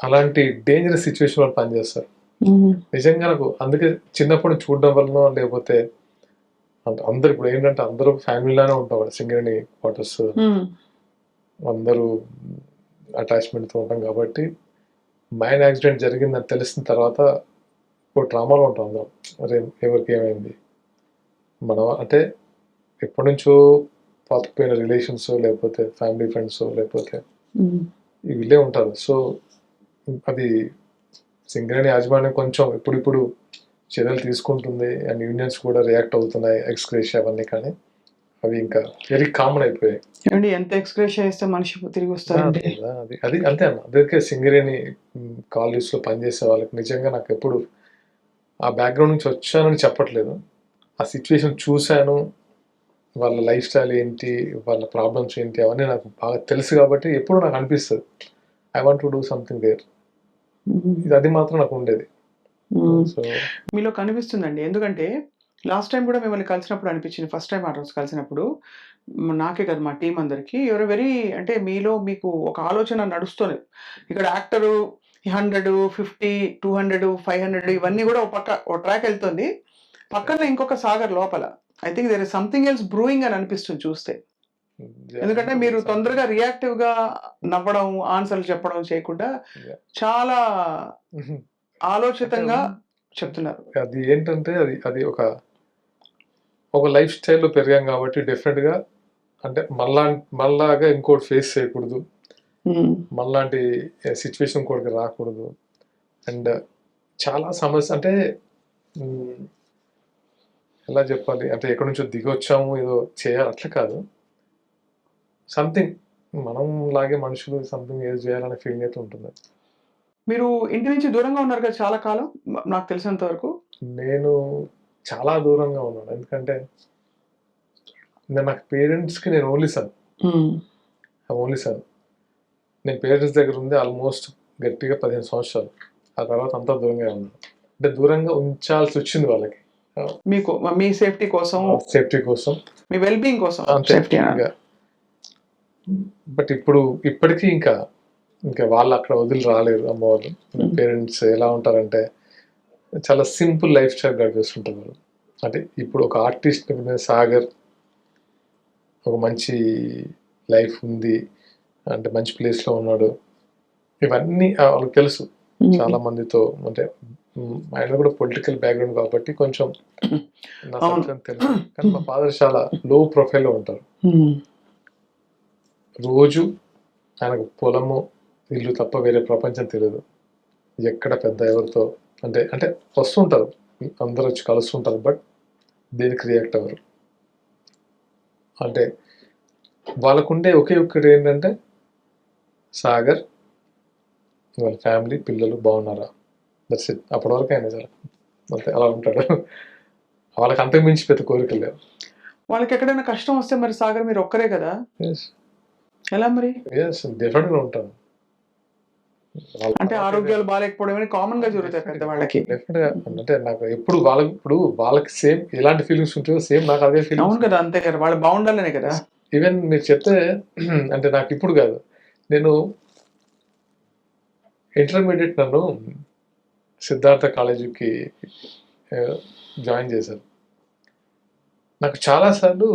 అలాంటి డేంజరస్ సిచ్యువేషన్ వాళ్ళు పనిచేస్తారు. నిజంగా నాకు అందుకే చిన్నప్పుడు చూడడం వలన, లేకపోతే అందరు ఇప్పుడు ఏంటంటే అందరూ ఫ్యామిలీలానే ఉంటాం, సింగరేణి క్వార్టర్స్, అందరూ అటాచ్మెంట్తో ఉంటాం కాబట్టి మైన్ యాక్సిడెంట్ జరిగిందని తెలిసిన తర్వాత ఒక ట్రామాలో ఉంటాం అందరం. అరే ఎవరికి ఏమైంది, మన అంటే ఎప్పటి నుంచో పాతుకుపోయిన రిలేషన్స్, లేకపోతే ఫ్యామిలీ ఫ్రెండ్స్, లేకపోతే వీళ్ళే ఉంటారు. సో అది సింగరేణి యాజమాన్యం కొంచెం ఇప్పుడు చర్యలు తీసుకుంటుంది, అండ్ యూనియన్స్ కూడా రియాక్ట్ అవుతున్నాయి, ఎక్స్గ్రేషియా అవన్నీ. కానీ అవి ఇంకా వెరీ కామన్ అయిపోయాయి. ఎంత ఎక్స్గ్రేషియా ఇస్తే మనిషి తిరిగి వస్తారండి. అది అంతే అన్న. అందుకే సింగరేణి కాలేజ్లో పనిచేసే వాళ్ళకి నిజంగా నాకు ఎప్పుడు ఆ బ్యాక్గ్రౌండ్ నుంచి వచ్చానని చెప్పట్లేదు, ఆ సిచ్యువేషన్ చూశాను, వాళ్ళ లైఫ్ స్టైల్ ఏంటి, వాళ్ళ ప్రాబ్లమ్స్ ఏంటి, అవన్నీ నాకు బాగా తెలుసు. కాబట్టి ఎప్పుడు నాకు అనిపిస్తుంది I want to do something there. అది మాత్రం నాకు ఉండేది. సో మీలో కనిపిస్తుందండి. ఎందుకంటే లాస్ట్ టైం కూడా మిమ్మల్ని కలిసినప్పుడు అనిపించింది, ఫస్ట్ టైం ఆ రోజు కలిసినప్పుడు నాకే కదా మా టీం అందరికి, ఎవరు వెరీ అంటే మీకు ఒక ఆలోచన నడుస్తుంది. ఇక్కడ యాక్టరు 100, 50, 200, 500 ఇవన్నీ కూడా ఒక ట్రాక్ వెళ్తుంది, పక్కన ఇంకొక సాగర్ లోపల. I think there is something else brewing అని అనిపిస్తుంది చూస్తే. ఎందుకంటే మీరు తొందరగా రియాక్టివ్ గా నవ్వడం, ఆన్సర్లు చెప్పడం చేయకుండా చాలా ఆలోచితంగా చెప్తున్నారు. అది ఏంటంటే అది ఒక లైఫ్ స్టైల్లో పెరిగాం కాబట్టి డెఫినెట్గా అంటే మళ్ళాగా ఇంకోటి ఫేస్ చేయకూడదు, మళ్ళాంటి సిచ్యువేషన్ ఇంకోటికి రాకూడదు. అండ్ చాలా సమస్య అంటే ఎలా చెప్పాలి అంటే ఎక్కడి నుంచో దిగొచ్చాము ఏదో చేయాలి అట్లా కాదు, సంథింగ్ మనం లాగే మనుషులు సంథింగ్ ఏదో చేయాలనే ఫీలింగ్ అయితే ఉంటుంది. మీరు ఇంటి నుంచి దూరంగా ఉన్నారు కదా చాలా కాలం, నాకు తెలిసినంత వరకు. నేను చాలా దూరంగా ఉన్నాను, ఎందుకంటే నాకు పేరెంట్స్కి నేను ఓన్లీ సన్. నేను పేరెంట్స్ దగ్గర ఉంది ఆల్మోస్ట్ గట్టిగా 15 సంవత్సరాలు. ఆ తర్వాత అంతా దూరంగా ఉన్నాను. అంటే దూరంగా ఉంచాల్సి వచ్చింది వాళ్ళకి, మీకు మీ సేఫ్టీ కోసం, మీ వెల్బీయింగ్ కోసం. బట్ ఇప్పటికీ ఇంకా వాళ్ళు అక్కడ వదిలి రాలేరు. అమ్మ వాళ్ళు పేరెంట్స్ ఎలా ఉంటారంటే చాలా సింపుల్ లైఫ్ స్టైల్ గడిపేస్తుంటారు వాళ్ళు. అంటే ఇప్పుడు ఒక ఆర్టిస్ట్ సాగర్ ఒక మంచి లైఫ్ ఉంది అంటే మంచి ప్లేస్లో ఉన్నాడు, ఇవన్నీ వాళ్ళకి తెలుసు. చాలా మందితో అంటే ఆయన కూడా పొలిటికల్ బ్యాక్గ్రౌండ్ కాబట్టి కొంచెం నా అవును. సత్యం తెలుసు. కానీ మా ఫాదర్ చాలా లో ప్రొఫైల్లో ఉంటారు. రోజు ఆయనకు పొలము ఇల్లు తప్ప వేరే ప్రపంచం తెలియదు. ఎక్కడ పెద్ద ఎవరితో అంటే అంటే వస్తుంటారు, అందరూ వచ్చి కలుస్తుంటారు, బట్ దేనికి రియాక్ట్ అవ్వరు. అంటే వాళ్ళకుండే ఒకే ఒక్కటి ఏంటంటే సాగర్ వాళ్ళ ఫ్యామిలీ పిల్లలు బాగున్నారా, దట్స్ ఇట్. అప్పటి వరకు ఆయన సార్ అంతే, అలా ఉంటాడు. వాళ్ళకి అంతకు మించి పెద్ద కోరికలు లేవు. వాళ్ళకి ఎక్కడైనా కష్టం వస్తే మరి సాగర్ మీరు ఒక్కరే కదా, ఎలా మరి? డిఫరెంట్గా ఉంటాను. అంటే ఆరోగ్యాలు బాగాలేకపోవడం కామన్ గా జరుగుతాయి పెద్దవాళ్ళకి. డెఫినెట్గా అంటే నాకు ఎప్పుడు వాళ్ళకి సేమ్ ఎలాంటి ఫీలింగ్స్ ఉంటాయో సేమ్ నాకు అదే అవును ఫీలింగ్స్. కదా, అంతే కదా, వాళ్ళు బాగుండాలనే కదా. ఈవెన్ మీరు చెప్తే అంటే నాకు ఇప్పుడు కాదు, నేను ఇంటర్మీడియట్ నన్ను సిద్ధార్థ కాలేజీకి జాయిన్ చేశారు. నాకు చాలాసార్లు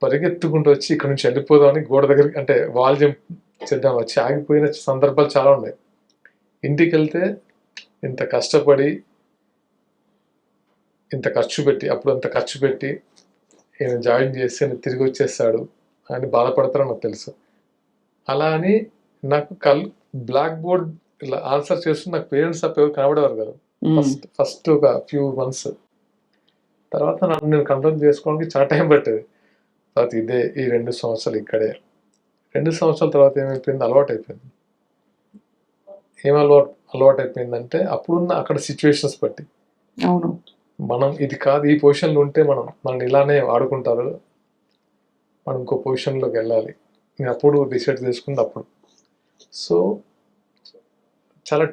పరిగెత్తుకుంటూ వచ్చి ఇక్కడ నుంచి వెళ్ళిపోదామని గోడ దగ్గరికి అంటే వాల్ జంప్ చేద్దాం వచ్చి ఆగిపోయిన సందర్భాలు చాలా ఉన్నాయి. ఇంటికి వెళ్తే ఇంత కష్టపడి ఇంత ఖర్చు పెట్టి అప్పుడు అంత ఖర్చు పెట్టి ఈయన జాయిన్ చేసి ఆయన తిరిగి వచ్చేస్తాడు అని బాధపడతారో నాకు తెలుసు. అలా అని నాకు బ్లాక్ బోర్డ్ ఇలా ఆన్సర్ చేస్తూ నాకు పేరెంట్స్ తప్ప ఎవరు కనబడేవారు కదా. ఫస్ట్ ఒక ఫ్యూ మంత్స్ తర్వాత నన్ను నేను కంట్రోల్ చేసుకోవడానికి చాలా టైం పట్టేది. తర్వాత ఇదే ఈ 2 సంవత్సరాలు ఇక్కడే. 2 సంవత్సరాల తర్వాత ఏమైపోయింది, అలవాటు అయిపోయింది. ఏం అలవాటు అయిపోయిందంటే అప్పుడున్న అక్కడ సిచ్యువేషన్స్ బట్టి అవును, మనం ఇది కాదు ఈ పొజిషన్లో ఉంటే మనం ఇలానే వాడుకుంటారు, మనం ఇంకో పొజిషన్లోకి వెళ్ళాలి. నేను అప్పుడు డిసైడ్ చేసుకుంది అప్పుడు. సో చాలా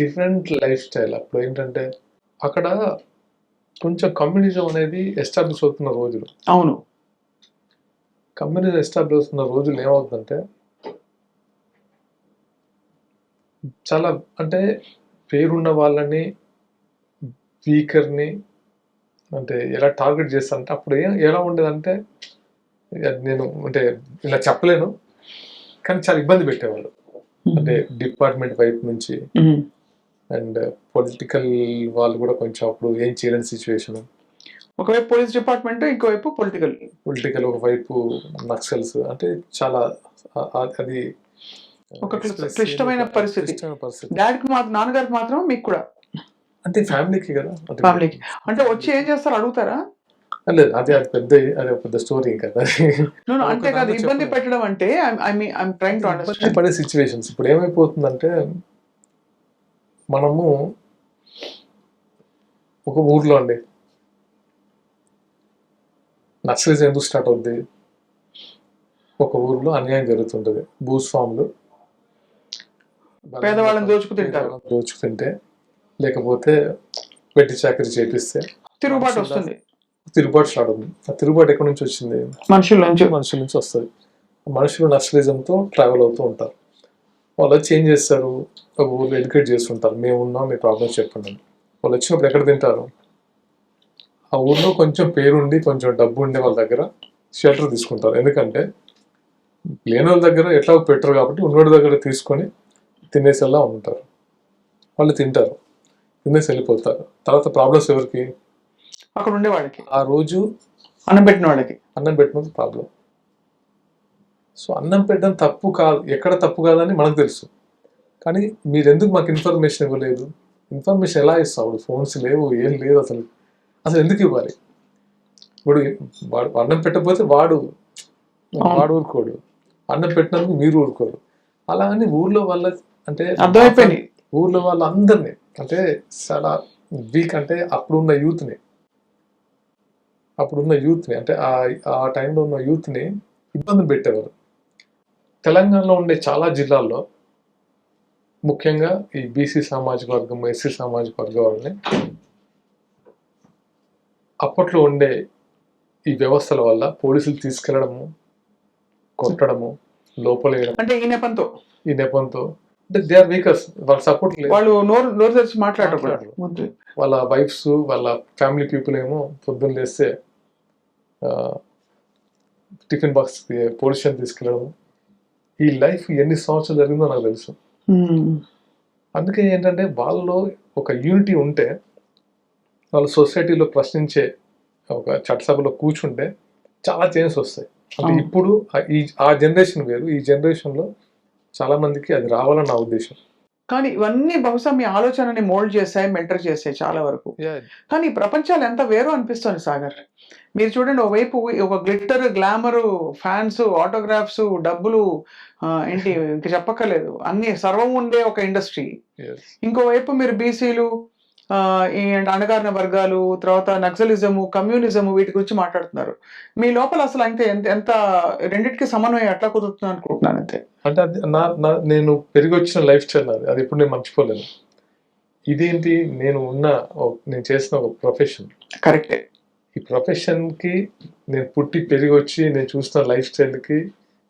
డిఫరెంట్ లైఫ్ స్టైల్. అప్పుడు ఏంటంటే అక్కడ కొంచెం కమ్యూనిజం అనేది ఎస్టాబ్లిష్ అవుతున్న రోజులు. అవును, కమ్యూనిజం ఎస్టాబ్లిష్ అవుతున్న రోజులు ఏమవుతుందంటే చాలా అంటే పేరున్న వాళ్ళని వీకర్ని అంటే ఎలా టార్గెట్ చేస్తానంటే అప్పుడు ఎలా ఉండేదంటే నేను అంటే ఇలా చెప్పలేను, కానీ చాలా ఇబ్బంది పెట్టేవాళ్ళు. అంటే డిపార్ట్మెంట్ వైపు నుంచి అండ్ పొలిటికల్ వాళ్ళు కూడా కొంచెం అప్పుడు ఏం చేయలేని సిచ్యువేషన్. ఒకవైపు పోలీస్ డిపార్ట్మెంట్, ఇంకోవైపు పొలిటికల్, ఒకవైపు నక్సల్స్. అంటే చాలా అది ఒక క్లిష్టమైన పరిస్థితి. డాడీకి నాన్నగారికి మాత్రం, మీకు కూడా అంటే ఫ్యామిలీకి కదా, ఫ్యామిలీకి. అంటే వచ్చి ఏం చేస్తారు అడుగుతారా? లేదు అది పెద్ద స్టోరీ ఇంకా. అంతే కాదు, ఇబ్బంది పెట్టడం అంటే ఇబ్బంది పడే సిచ్యువేషన్స్. ఇప్పుడు ఏమైపోతుందంటే మనము ఒక ఊర్లో అండి నక్సలిజం ఎందుకు స్టార్ట్ అవుద్ది, ఒక ఊర్లో అన్యాయం జరుగుతుంటది, భూస్వాములు పేదవాళ్ళని దోచుకుంటే లేకపోతే వెట్టి చాకరీ చేపిస్తే తిరుగుబాటు వస్తుంది, తిరుగుబాటు స్టార్ట్ అవుతుంది. ఆ తిరుగుబాటు ఎక్కడి నుంచి వచ్చింది, మనుషుల నుంచి వస్తుంది. మనుషులు నక్సలిజంతో ట్రావెల్ అవుతూ ఉంటారు. వాళ్ళు వచ్చి ఏం చేస్తారు, ఒక ఊళ్ళో ఎడ్యుకేట్ చేస్తుంటారు, మేము ఉన్నాం మీ ప్రాబ్లమ్స్ చెప్పండి. వాళ్ళు వచ్చినప్పుడు ఎక్కడ తింటారు, ఆ ఊర్లో కొంచెం పేరుండి కొంచెం డబ్బు ఉండే వాళ్ళ దగ్గర షెల్టర్ తీసుకుంటారు. ఎందుకంటే లేని వాళ్ళ దగ్గర ఎట్లా పెట్టరు కాబట్టి ఉన్నోడి దగ్గర తీసుకొని తినేసేలా ఉంటారు. వాళ్ళు తింటారు, తినేసి వెళ్ళిపోతారు. తర్వాత ప్రాబ్లమ్స్ ఎవరికి, అక్కడ ఉండే వాళ్ళకి, ఆ రోజు అన్నం పెట్టిన వాళ్ళకి. అన్నం పెట్టినది ప్రాబ్లం. సో అన్నం పెట్టడం తప్పు కాదు, ఎక్కడ తప్పు కాదని మనకు తెలుసు, కానీ మీరు ఎందుకు మాకు ఇన్ఫర్మేషన్ ఇవ్వలేదు, ఇన్ఫర్మేషన్ ఎలా ఇస్తావు, ఫోన్స్ లేవు ఏం లేదు, అసలు ఎందుకు ఇవ్వాలి. ఇప్పుడు వాడు అన్నం పెట్టకపోతే వాడు ఊరుకోడు, అన్నం పెట్టినందుకు మీరు ఊరుకోరు. అలా అని ఊర్లో వాళ్ళ అంటే అర్థమైపోయింది, ఊర్లో వాళ్ళందరినీ అంటే చాలా వీక్ అంటే అప్పుడున్న యూత్ని అంటే ఆ టైంలో ఉన్న యూత్ని ఇబ్బంది పెట్టేవారు. తెలంగాణలో ఉండే చాలా జిల్లాల్లో ముఖ్యంగా ఈ బీసీ సామాజిక వర్గం, ఎస్సీ సామాజిక వర్గం వాళ్ళని అప్పట్లో ఉండే ఈ వ్యవస్థల వల్ల పోలీసులు తీసుకెళ్లడము, కొట్టడము, లోపలేయడం. అంటే ఈ నెపంతో అంటే దే ఆర్ వీకర్స్, వాళ్ళ సపోర్ట్ లేదు, వాళ్ళు నోరు తెరిచి మాట్లాడరు. వాళ్ళ వైఫ్స్ వాళ్ళ ఫ్యామిలీ పీపుల్ ఏమో పొద్దున్న లేస్తే టిఫిన్ బాక్స్ పోలీస్ స్టేషన్ తీసుకెళ్ళడం. ఈ లైఫ్ ఎన్ని సంవత్సరాలు జరిగిందో నాకు తెలుసు. అందుకే ఏంటంటే వాళ్ళలో ఒక యూనిటీ ఉంటే, వాళ్ళు సొసైటీలో ప్రశ్నించే ఒక చట్టసభలో కూర్చుంటే చాలా చేంజెస్ వస్తాయి. అంటే అవును. ఇప్పుడు ఆ జనరేషన్ వేరు. ఈ జనరేషన్‌లో చాలా మందికి అది రావాలని నా ఉద్దేశం. కానీ ఇవన్నీ బహుశా మీ ఆలోచనని మోల్డ్ చేశాయి, మెంటర్ చేశాయి చాలా వరకు. యాహ్! కానీ ఈ ప్రపంచాలు ఎంత వేరో అనిపిస్తుంది సాగర్. మీరు చూడండి ఓవైపు ఒక గ్లిట్టర్, గ్లామరు, ఫ్యాన్స్, ఆటోగ్రాఫ్స్, డబ్బులు ఏంటి ఇంక చెప్పక్కర్లేదు. అన్నీ సర్వం ఉండే ఒక ఇండస్ట్రీ. యెస్. ఇంకోవైపు మీరు బీసీలు ఈ అణగారిన వర్గాలు, తర్వాత నక్సలిజము, కమ్యూనిజము వీటి గురించి మాట్లాడుతున్నారు. మీ లోపల అసలు అంటే ఎంత ఎంత రెండిటికి సమన్వయం ఎట్లా కుదురుతుంది అనుకుంటున్నాను అంతే. అంటే అది నేను పెరిగొచ్చిన లైఫ్ స్టైల్ నాది. అది ఎప్పుడు నేను మర్చిపోలేను. ఇదేంటి నేను చేసిన ఒక ప్రొఫెషన్. కరెక్టే. ఈ ప్రొఫెషన్‌కి నేను పుట్టి పెరిగొచ్చి నేను చూసిన లైఫ్ స్టైల్‌కి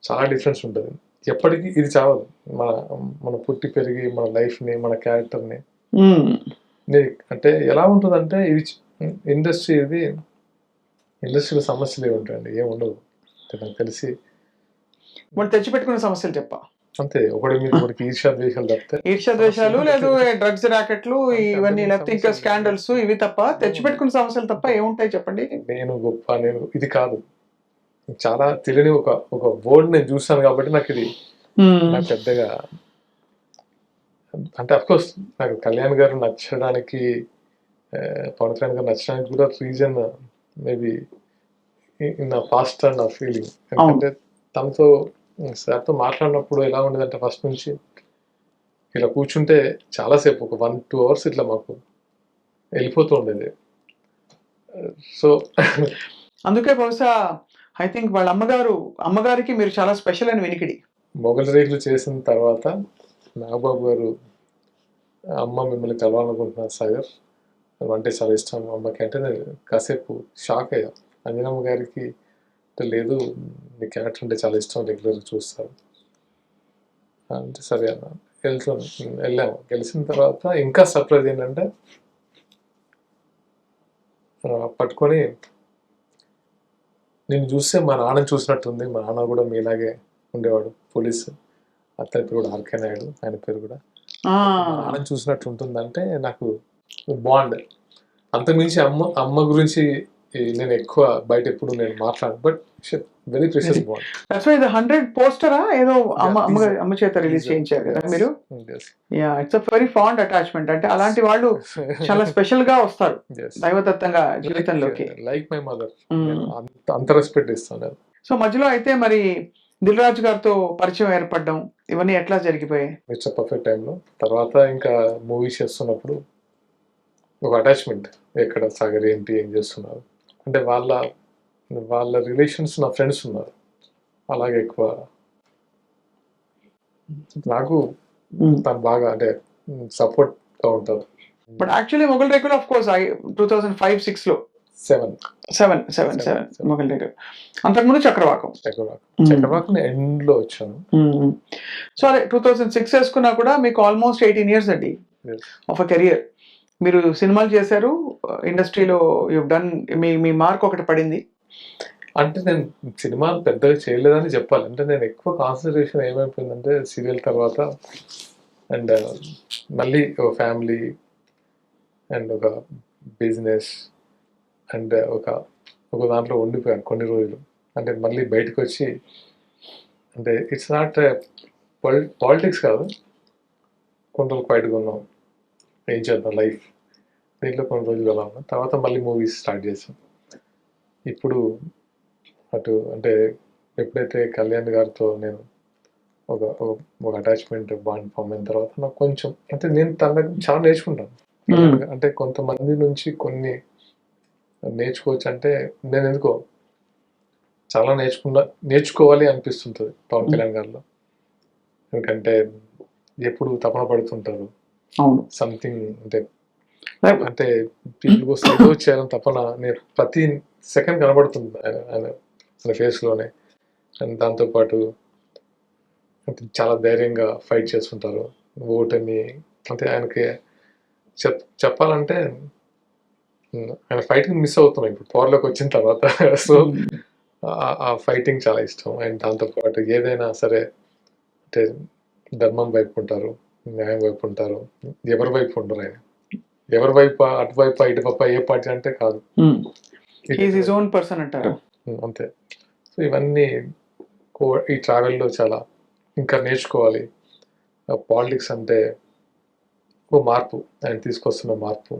చాలా డిఫరెన్స్ ఉంటది. ఎప్పటికి ఇది చావదు. మన మన పుట్టి పెరిగి మన లైఫ్‌ని, మన క్యారెక్టర్‌ని హ్మ్. అంటే ఎలా ఉంటదంటే ఇది ఇండస్ట్రీలో సమస్యలు ఏముంటాయండి? ఏముండవు. అంటే నాకు తెలిసి వాళ్ళు తెచ్చిపెట్టుకునే సమస్యలు చెప్పా. అంతే. ఒకడి మీద ఒకడికి ఈర్ష్య, ద్వేషాలు తప్పితే ఈర్ష్య ద్వేషాలు లేదు డ్రగ్స్ ర్యాకెట్లు అంతే, ఇవన్నీ అంతకుమించి లేకపోతే ఇంకా సమస్యలు స్కాండల్స్ ఇవి తప్ప తెచ్చిపెట్టుకునే సమస్యలు తప్ప ఏముంటాయి చెప్పండి? నేను ఇది కాదు. చాలా తెలియని ఒక వర్డ్ నేను చూసాను కాబట్టి నాకు పెద్దగా అంటే అఫ్‌కోర్స్ నాకు కళ్యాణ్ గారు నచ్చడానికి పవన్ కళ్యాణ్ గారు నచ్చడానికి కూడా reason maybe in the past and ఆ ఫీలింగ్. ఎందుకంటే తనతో సార్‌తో మాట్లాడినప్పుడు ఎలా ఉండేదంటే ఫస్ట్ నుంచి ఇలా కూర్చుంటే చాలా సేపు ఒక 1, 2 అవర్స్ ఇట్లా మాకు వెళ్ళిపోతూ ఉండేది. సో అందుకే బహుశా ఐ థింక్ వాళ్ళ అమ్మగారికి మీరు చాలా స్పెషల్ అని వినికిడి. మొగలి రేకులు చేసిన తర్వాత నాగబాబు గారు, "అమ్మ మిమ్మల్ని కలవాలనుకుంటున్నారు సాగర్. నువ్వంటే చాలా ఇష్టం అమ్మకి" అంటే నేను కాసేపు షాక్ అయ్యా. అంజనమ్మ గారికి లేదు నీ క్యారెక్టర్ అంటే చాలా ఇష్టం రెగ్యులర్‌గా చూస్తారు. అంటే సరే అన్న. వెళ్ళాము. గెలిచిన తర్వాత ఇంకా సర్ప్రైజ్ ఏంటంటే పట్టుకొని నిన్ను చూస్తే మా నాన్నని చూసినట్టుంది. మా నాన్న కూడా మీలాగే ఉండేవాడు పోలీసు. అతని పేరు కూడా ఆర్‌కే నాయుడు. ఆయన పేరు కూడా. ఆ! మా నాన్నని చూసినట్టు ఉంటుందంటే నాకు బాండ్. అంతకుమించి అమ్మ గురించి నేను ఎక్కువ బయట ఎప్పుడు నేను మాట్లాడను. But very precious bond. That's why the 100 పోస్టరా ఏదో teaser. అమ్మ చేత రిలీజ్ చేయించారు కదా మీరు? Yes. Yeah! It's a very fond attachment. అంటే అలాంటి వాళ్ళు చాలా స్పెషల్‌గా వస్తారు Yes. దైవదత్తంగా జీవితంలోకి. Like my mother. హ్మ్. నేను అంత రెస్పెక్ట్ ఇస్తాను నేను. సో మధ్యలో అయితే మరి దిల్ రాజు గారితో పరిచయం ఏర్పడడం ఇవన్నీ ఎట్లా జరిగిపోయాయి? ఇట్స్ ఎ పర్ఫెక్ట్ టైంలో. తర్వాత ఇంకా మూవీస్ చేస్తున్నప్పుడు ఒక అటాచ్‌మెంట్. ఎక్కడ సాగర్ ఏంటి? ఏం చేస్తున్నారు? అంటే వాళ్ళ రిలేషన్స్ నా ఫ్రెండ్స్ ఉన్నారు. అలాగే ఎక్కువ నాకు తను బాగా అంటే సపోర్ట్‌గా ఉంటారు. బట్ యాక్చువల్లీ మొగల్ రేకులు ఆఫ్ కోర్స్ 2005, 6లో 7 7 మొగల్ రేకులు. అంతకుముందు చక్రవాకం. చక్రవాకం ఎండ్‌లో వచ్చాను. సో అదే 2006 వేసుకున్నా కూడా మీకు ఆల్మోస్ట్ 18 ఇయర్స్ అండి Yes. Of a career. మీరు సినిమాలు చేశారు, ఇండస్ట్రీలో యువ్ డన్ మీ మార్క్ ఒకటి పడింది. అంటే నేను సినిమాలు పెద్దగా చేయలేదని చెప్పాలి. అంటే నేను ఎక్కువ కాన్సంట్రేషన్ ఏమైపోయిందంటే సీరియల్ తర్వాత అండ్ మళ్ళీ ఒక ఫ్యామిలీ అండ్ ఒక బిజినెస్ అండ్ ఒక దాంట్లో ఉండిపోయాను కొన్ని రోజులు. అంటే మళ్ళీ బయటకొచ్చి అంటే ఇట్స్ నాట్ పాలిటిక్స్ కాదు. కొన్ని రోజులు క్వైట్‌గా ఉన్నాం. ఏం చేద్దాం లైఫ్. దీంట్లో కొన్ని రోజులు అలా ఉన్నాం. తర్వాత మళ్ళీ మూవీస్ స్టార్ట్ చేశాం. ఇప్పుడు అంటే ఎప్పుడైతే కళ్యాణ్ గారితో నేను ఒక అటాచ్‌మెంట్ బాండ్ ఫార్మ్ అయిన తర్వాత నాకు కొంచెం అంటే నేను తన దగ్గర చాలా నేర్చుకుంటాను. అంటే కొంతమంది నుంచి కొన్ని నేర్చుకోవచ్చు అంటే నేనెందుకో చాలా నేర్చుకోవాలి అనిపిస్తుంటది పవన్ కళ్యాణ్ గారిలో. ఎందుకంటే ఎప్పుడు తపన పడుతుంటారు. అవును. సంథింగ్ అంటే పీపుల్ కోసం ఏదో చేయాలని తపన నేను ప్రతి సెకండ్ కనబడుతుంది ఆయన ఫేస్‌లోనే. అండ్ దాంతోపాటు చాలా ధైర్యంగా ఫైట్ చేస్తుంటారు. ఓటమి అంటే ఆయనకి చెప్పాలంటే ఆయన ఫైటింగ్ మిస్ అవుతున్నాం ఇప్పుడు పవర్‌లోకి వచ్చిన తర్వాత. సో ఆ ఫైటింగ్ చాలా ఇష్టం. అండ్ దాంతోపాటు ఏదైనా సరే అంటే ధర్మం వైపు ఉంటారు. న్యాయం వైపు ఉంటారు, ఎవరి వైపు ఉండరు ఆయన. ఎవరి వైపు, అటువైపు ఇటువైపు ఏ పార్టీ అంటే కాదు, ఈజ్ హిజ్ ఓన్ పర్సన్ అంటారు. అంతే. సో ఇవన్నీ ఈ ట్రావెల్లో చాలా ఇంకా నేర్చుకోవాలి. పాలిటిక్స్ అంటే ఓ మార్పు, ఆయన తీసుకొస్తున్న మార్పు,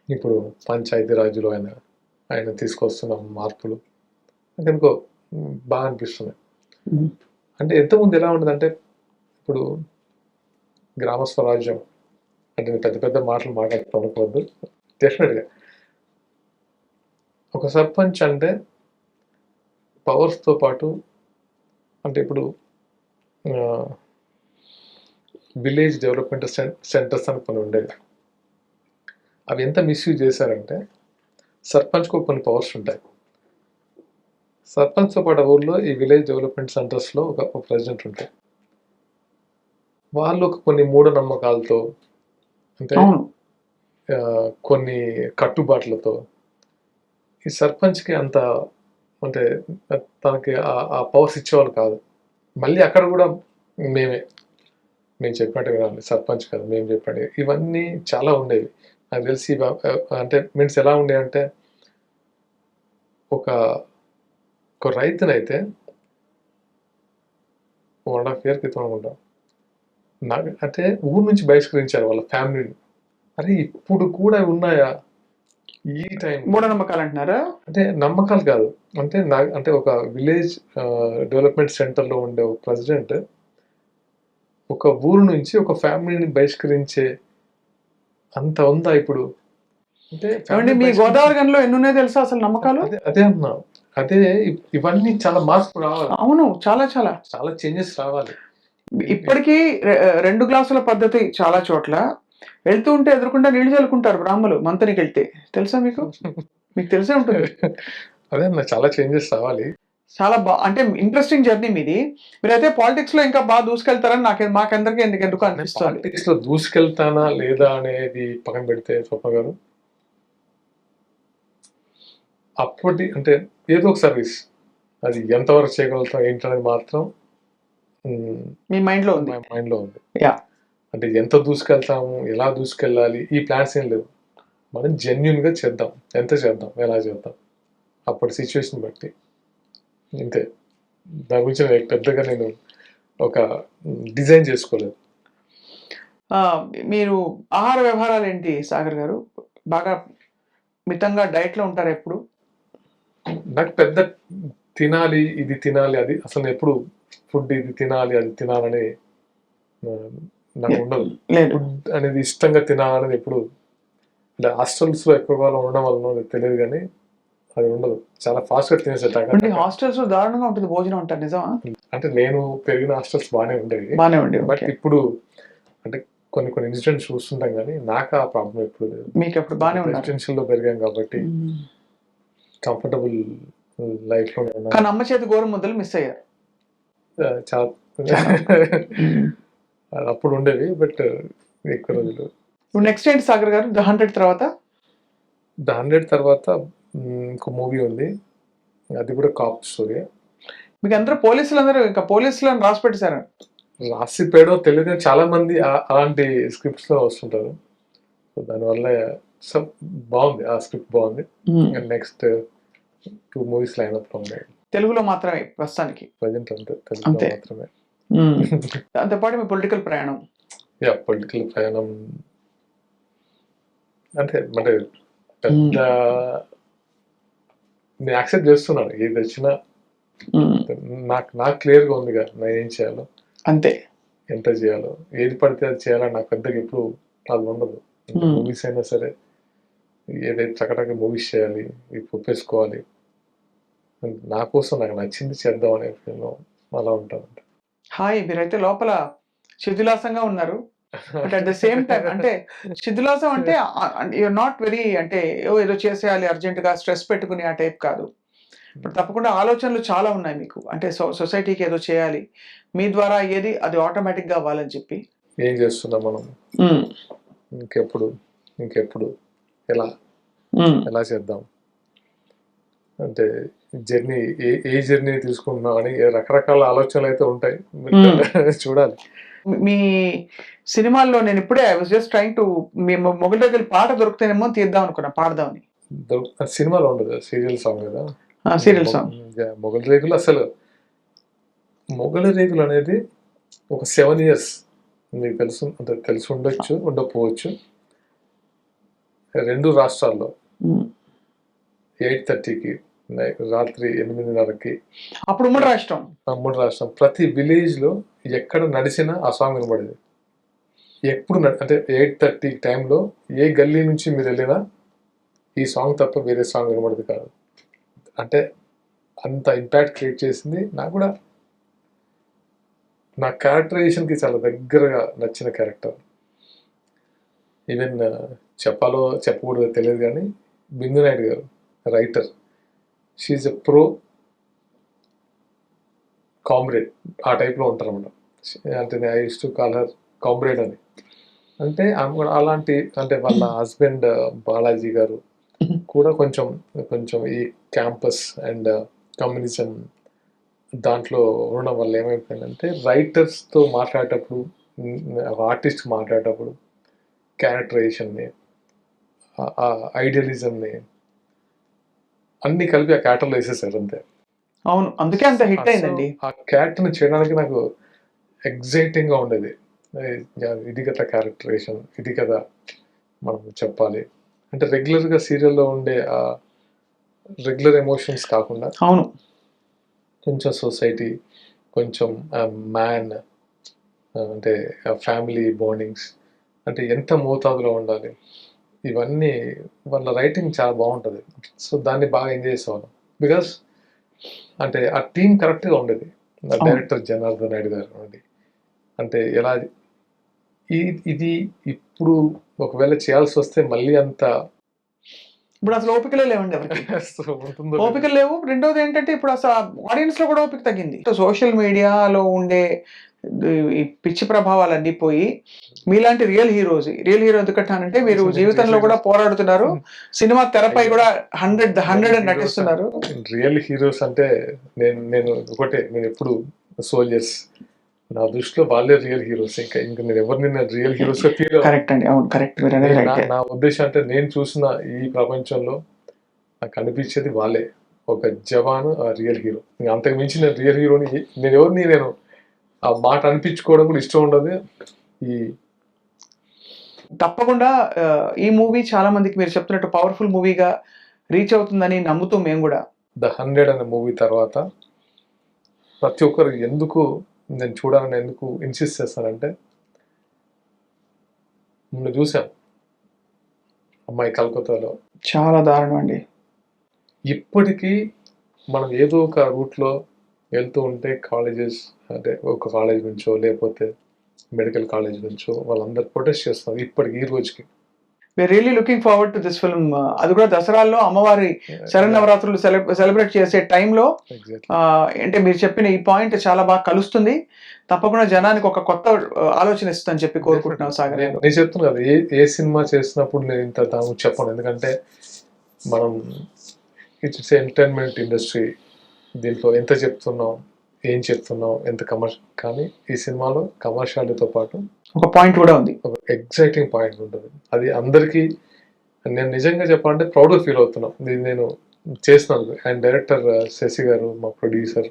ఇప్పుడు పంచాయతీరాజ్లో ఆయన తీసుకొస్తున్న మార్పులు నాకు ఎందుకో బాగా అనిపిస్తుంది. అంటే ఎంతమంది ఎలా ఉండదంటే, ఇప్పుడు గ్రామ స్వరాజ్యం అంటే నేను పెద్ద పెద్ద మాటలు మాట్లాడుకోవద్దు, డెఫినెట్గా ఒక సర్పంచ్ అంటే పవర్స్తో పాటు, అంటే ఇప్పుడు విలేజ్ డెవలప్మెంట్ సెంటర్స్ అని కొన్ని ఉండేవి. అవి ఎంత మిస్యూజ్ చేశారంటే, సర్పంచ్కు కొన్ని పవర్స్ ఉంటాయి. సర్పంచ్తో పాటు ఊళ్ళో ఈ విలేజ్ డెవలప్మెంట్ సెంటర్స్లో ఒక ప్రెసిడెంట్ ఉంటాయి. వాళ్ళు కొన్ని మూఢనమ్మకాలతో, అంటే కొన్ని కట్టుబాట్లతో ఈ సర్పంచ్కి అంత, అంటే తనకి ఆ పవర్స్ ఇచ్చేవాళ్ళు కాదు. మళ్ళీ అక్కడ కూడా మేము చెప్పినట్టు వినాలి, సర్పంచ్ కాదు మేము చెప్పండి. ఇవన్నీ చాలా ఉండేవి నాకు తెలిసి. అంటే మీన్స్ ఎలా ఉండేవి అంటే, ఒక రైతునైతే 1.5 year క్రితం అనుకుంటా, నాకు అంటే ఊరు నుంచి బహిష్కరించారు వాళ్ళ ఫ్యామిలీని. అరే ఇప్పుడు కూడా ఉన్నాయా ఈ టైం? మూఢనమ్మకాలు అంటున్నారా? అంటే నమ్మకాలు కాదు, అంటే ఒక విలేజ్ డెవలప్మెంట్ సెంటర్లో ఉండే ఒక ప్రెసిడెంట్ ఒక ఊరు నుంచి ఒక ఫ్యామిలీని బహిష్కరించే అంత ఉందా ఇప్పుడు? అంటే మీ గోదావరి గనిలో ఎన్ని ఉన్నాయో తెలుసా అసలు నమ్మకాలు? అదే అన్నా, అదే ఇవన్నీ చాలా మార్పు రావాలి. అవును, చాలా చాలా చాలా చేంజెస్ రావాలి. ఇప్పటికీ 2 గ్లాసుల పద్ధతి చాలా చోట్ల. వెళ్తూ ఉంటే ఎదురుకుండా నీళ్లు చల్లుకుంటారు బ్రాహ్మలు మంతనికి వెళ్తే, తెలుసా మీకు? మీకు తెలిసే ఉంటుంది. అదే అన్న, చాలా చేంజెస్ రావాలి. చాలా అంటే ఇంట్రెస్టింగ్ జర్నీ మీది. మీరైతే పాలిటిక్స్ లో ఇంకా బాగా దూసుకెళ్తారని మాకందరికి ఎందుకు అనిపిస్తుంది. పాలిటిక్స్ లో దూసుకెళ్తానా లేదా అనేది పక్కన పెడితే స్వప్న గారు, అప్పటి అంటే ఏదో ఒక సర్వీస్, అది ఎంతవరకు చేయగలుగుతాం ఏంటనేది మాత్రం మీ మైండ్ లో ఉంది. అంటే ఎంత దూసుకెళ్తాము, ఎలా దూసుకెళ్ళాలి, ఈ ప్లాన్స్ ఏం లేవు. మనం జెన్యున్ గా చేద్దాం, ఎంత చేద్దాం, ఎలా చేద్దాం, అప్పటి సిచ్యువేషన్ బట్టి. అంతే. దాని గురించి పెద్దగా నేను ఒక డిజైన్ చేసుకోలేదు. మీరు ఆహార వ్యవహారాలు ఏంటి సాగర్ గారు? బాగా మితంగా డైట్ లో ఉంటారు ఎప్పుడు? నాకు పెద్ద తినాలి ఇది తినాలి అది అసలు ఎప్పుడు ఫుడ్ ఇది తినాలి అది తినాలని నాకు ఉండదు. ఫుడ్ అనేది ఇష్టంగా తినాలనేది ఎప్పుడు, అంటే హాస్టల్స్ లో ఎక్కువ కాలం ఉండడం వల్ల తెలియదు, కానీ అది ఉండదు. చాలా ఫాస్ట్ గా తినేసేట. హాస్టల్స్ లో దారుణంగా ఉంటుంది భోజనం అంటారు, నిజమా? అంటే నేను పెరిగిన హాస్టల్స్ బాగానే ఉండేవి, బట్ ఇప్పుడు అంటే కొన్ని ఇన్సిడెంట్స్ చూస్తుంటాం, కానీ నాకు ఆ ప్రాబ్లం ఎప్పుడు లేదు. మీకు ఎప్పుడు బాగానే ఉంది, రెసిడెన్షియల్ లో పెరిగాం కాబట్టి కంఫర్టబుల్ లైఫ్ లో. కానీ అమ్మ చేతి గోరు ముద్దలు మిస్ అయ్యారు చాలా అప్పుడు ఉండేవి, బట్ ఎక్కువ రోజులు. నెక్స్ట్ ఏంటి సాగర్ గారు? ద 100 తర్వాత? ద 100 తర్వాత ఇంకో మూవీ ఉంది, అది కూడా కాప్ స్టోరీ. మీకు అందరూ పోలీసులందరూ ఇంకా పోలీసులను రాసి పెట్టేశారు. రాసి పేడో తెలియదు, చాలా మంది అలాంటి స్క్రిప్ట్స్ లో వస్తుంటారు. సో దానివల్ల బాగుంది, ఆ స్క్రిప్ట్ బాగుంది. నెక్స్ట్ 2 movies లైనప్ లో ఉన్నాయి. తెలుగులో మాత్రమే ప్రస్తుతానికి? ప్రజెంట్ తెలుగులో మాత్రమే. దాంతోపాటు మీ పొలిటికల్ ప్రయాణం? పొలిటికల్ ప్రయాణం అంటే పెద్ద నేను యాక్సెప్ట్ చేస్తున్నాను, ఏది వచ్చినా నాకు క్లియర్గా ఉందిగా నేను ఏం చేయాలో, అంతే. ఎంత చేయాలో, ఏది పడితే అది చేయాలని నాకు పెద్దగా ఎప్పుడు అది ఉండదు. మూవీస్ అయినా సరే, ఏదైతే చక్కగా మూవీస్ చేయాలి, ఒప్పేసుకోవాలి, నా కోసం నాకు నచ్చింది చేద్దాం అనే ఫీల్లో అలా ఉంటాను. హాయ్, మీరైతే లోపల శిథిలాసంగా ఉన్నారు, but at the same time అంటే శిథిలాసం అంటే యూఆర్ నాట్ వెరీ, అంటే ఏదో చేసేయాలి అర్జెంట్ గా స్ట్రెస్ పెట్టుకుని ఆ టైప్ కాదు. ఇప్పుడు తప్పకుండా ఆలోచనలు చాలా ఉన్నాయి మీకు, అంటే సొసైటీకి ఏదో చేయాలి, మీ ద్వారా ఏది అది ఆటోమేటిక్ గా అవ్వాలని చెప్పి. ఏం చేస్తున్నాం మనం, ఇంకెప్పుడు ఎలా చేద్దాం, అంటే జర్నీ ఏ జర్నీ తీసుకుంటున్నాం అని రకరకాల ఆలోచనలు అయితే ఉంటాయి, చూడాలి. మీ సినిమాల్లో నేను ఇప్పుడే I was just trying to మీ మొగలి రేకులు పాట దొరుకుతానేమో తీద్దాం అనుకున్నా, పాడదామని. సినిమాలో ఉండదు, సీరియల్ సాంగ్ కదా. సీరియల్ సాంగ్ మొగలి రేకులు అసలు మొగలి రేకులు అనేది ఒక 7 years మీకు తెలుసు, అంటే తెలిసి ఉండొచ్చు ఉండకపోవచ్చు. 2 రాష్ట్రాల్లో 8:30కి రాత్రి 8:30కి అప్పుడు ఉమ్మడి రాష్ట్రం 3 రాష్ట్రం ప్రతి విలేజ్ లో ఎక్కడ నడిచినా ఆ సాంగ్ వినబడేది. ఎప్పుడు అంటే 8:30 టైంలో ఏ గల్లీ నుంచి మీరు వెళ్ళినా ఈ సాంగ్ తప్ప వేరే సాంగ్ వినబడదు కాదు. అంటే అంత ఇంపాక్ట్ క్రియేట్ చేసింది. నాకు కూడా నా క్యారెక్టరైజేషన్కి చాలా దగ్గరగా నచ్చిన క్యారెక్టర్. ఈవెన్ చెప్పాలో చెప్పకూడదో తెలియదు కానీ Bindu Naidu garu writer, she a pro comrade ఆ టైప్లో ఉంటారు అన్నమాట. అంటే I use to call her comrade అని. అంటే ఆమె కూడా అలాంటి, అంటే వాళ్ళ హస్బెండ్ బాలాజీ గారు కూడా కొంచెం కొంచెం ఈ క్యాంపస్ అండ్ కమ్యూనిజం దాంట్లో ఉండడం వల్ల ఏమైపోయిందంటే రైటర్స్తో మాట్లాడేటప్పుడు, ఆర్టిస్ట్ మాట్లాడేటప్పుడు క్యారెక్టరైజేషన్ని, ఐడియలిజంని అన్ని కలిపి ఆ క్యారెక్టర్లో వేసేసారు అంతే. అవును, అందుకే అంత హిట్ అయిందండి. ఆ క్యారెక్టర్ని చేయడానికి నాకు ఎగ్జైటింగ్గా ఉండేది. ఇది కదా క్యారెక్టరైజేషన్, ఇది కదా మనం చెప్పాలి అంటే రెగ్యులర్గా సీరియల్లో ఉండే రెగ్యులర్ ఎమోషన్స్ కాకుండా అవును, కొంచెం సొసైటీ, కొంచెం మ్యాన్, అంటే ఫ్యామిలీ బాండింగ్స్ అంటే ఎంత మోతాదులో ఉండాలి, ఇవన్నీ వాళ్ళ రైటింగ్ చాలా బాగుంటుంది. సో దాన్ని బాగా ఎంజాయ్ చేసేవాళ్ళం. బికాస్ అంటే ఆ టీం కరెక్ట్గా ఉండేది. డైరెక్టర్ జనార్దన్ నాయుడు గారు అండి, అంటే ఎలా ఇది ఇప్పుడు ఒకవేళ చేయాల్సి వస్తే మళ్ళీ అంత ఇప్పుడు అసలు ఓపికలే లేవండి ఎవరికి, ఓపికలు లేవు. రెండోది ఏంటంటే ఇప్పుడు అసలు ఆడియన్స్ లో కూడా ఓపిక తగ్గింది. సోషల్ మీడియాలో ఉండే ఈ పిచ్చి ప్రభావాలన్నీ పోయి మీలాంటి రియల్ హీరో ఎందుకంటానంటే మీరు జీవితంలో కూడా పోరాడుతున్నారు, సినిమా తెరపై కూడా 100 నటిస్తున్నారు. రియల్ హీరోస్ అంటే నేను ఒకటే, నేను ఎప్పుడు సోల్జర్స్, నా దృష్టిలో వాళ్ళే రియల్ హీరోస్. ఇంకా నేను ఎవరిని రియల్ హీరోస్ గా ఫీల్. కరెక్ట్ అండి, అవును కరెక్ట్. నా ఉద్దేశం అంటే నేను చూసిన ఈ ప్రపంచంలో నాకు అనిపించేది వాళ్ళే ఒక జవాన్, రియల్ హీరో. అంతకు మించి నేను రియల్ హీరోని నేను ఎవరిని నేను ఆ మాట అనిపించుకోవడం కూడా ఇష్టం ఉండదు. తప్పకుండా ఈ మూవీ చాలా మందికి మీరు చెప్తున్నట్టు పవర్ఫుల్ మూవీగా రీచ్ అవుతుందని నమ్ముతూ మేము కూడా. ద 100 అనే మూవీ తర్వాత ప్రతి ఒక్కరు ఎందుకు నేను చూడాలని ఎందుకు ఇన్సిస్ట్ చేస్తానంటే, నిన్ను చూసాం అమ్మాయి కలకత్తాలో, చాలా దారుణం అండి. ఇప్పటికీ మనం ఏదో ఒక రూట్లో వెళ్తూ ఉంటే కాలేజెస్, అంటే ఒక కాలేజ్ నుంచో లేకపోతే మెడికల్ కాలేజ్ నుంచో వాళ్ళందరూ ప్రొటెస్ట్ చేస్తున్నారు ఇప్పటికి, ఈ రోజుకి. We're really looking forward to this film. అది కూడా దసరాల్లో అమ్మవారి శరన్నవరాత్రులు సెలబ్రేట్ చేసే టైంలో అంటే మీరు చెప్పిన ఈ పాయింట్ చాలా బాగా కలుస్తుంది. తప్పకుండా జనానికి ఒక కొత్త ఆలోచన ఇస్తుందని చెప్పి కోరుకుంటున్నాం. సాగర్, నేను చెప్తున్నాను కదా, ఏ సినిమా చేసినప్పుడు నేను ఇంత చెప్పను, ఎందుకంటే మనం ఇట్స్ ఎంటర్టైన్మెంట్ ఇండస్ట్రీ, దీంట్లో ఎంత చెప్తున్నాం, ఏం చెప్తున్నాం, ఎంత కమర్షియల్. కానీ ఈ సినిమాలో కమర్షియాలిటీతో పాటు ఒక పాయింట్ కూడా ఉంది, ఒక ఎగ్జైటింగ్ పాయింట్ ఉంటుంది. అది అందరికీ నేను నిజంగా చెప్పాలంటే ప్రౌడ్గా ఫీల్ అవుతున్నాం ఇది నేను చేసినందుకు. అండ్ డైరెక్టర్ శశి గారు, మా producer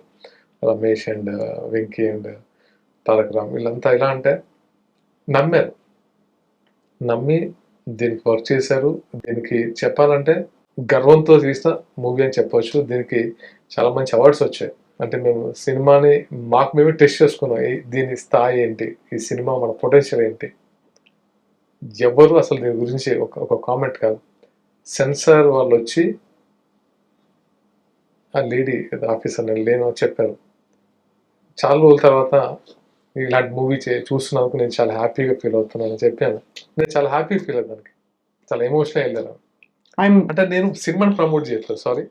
Ramesh and Venky and Taraka Ram, వీళ్ళంతా ఎలా అంటే నమ్మి దీనికి వర్క్ చేశారు. దీనికి చెప్పాలంటే గర్వంతో తీసిన మూవీ అని చెప్పవచ్చు. దీనికి చాలా మంచి అవార్డ్స్ వచ్చాయి. అంటే మేము సినిమాని మాకు మేమే టెస్ట్ చేసుకున్నాం, దీని స్థాయి ఏంటి, ఈ సినిమా మన పొటెన్షియల్ ఏంటి. ఎవరు అసలు దీని గురించి ఒక కామెంట్ కాదు. సెన్సార్ వాళ్ళు వచ్చి ఆ లేడీ ఆఫీసర్ నేను చెప్పారు, చాలా రోజుల తర్వాత ఇలాంటి మూవీ చూస్తున్నందుకు నేను చాలా హ్యాపీగా ఫీల్ అవుతున్నాను చెప్పాను. నేను చాలా హ్యాపీ ఫీల్ అయ్యాను, చాలా ఎమోషనల్ వెళ్ళాను. అంటే నేను సినిమాని ప్రమోట్ చేయట్లేదు, సారీ,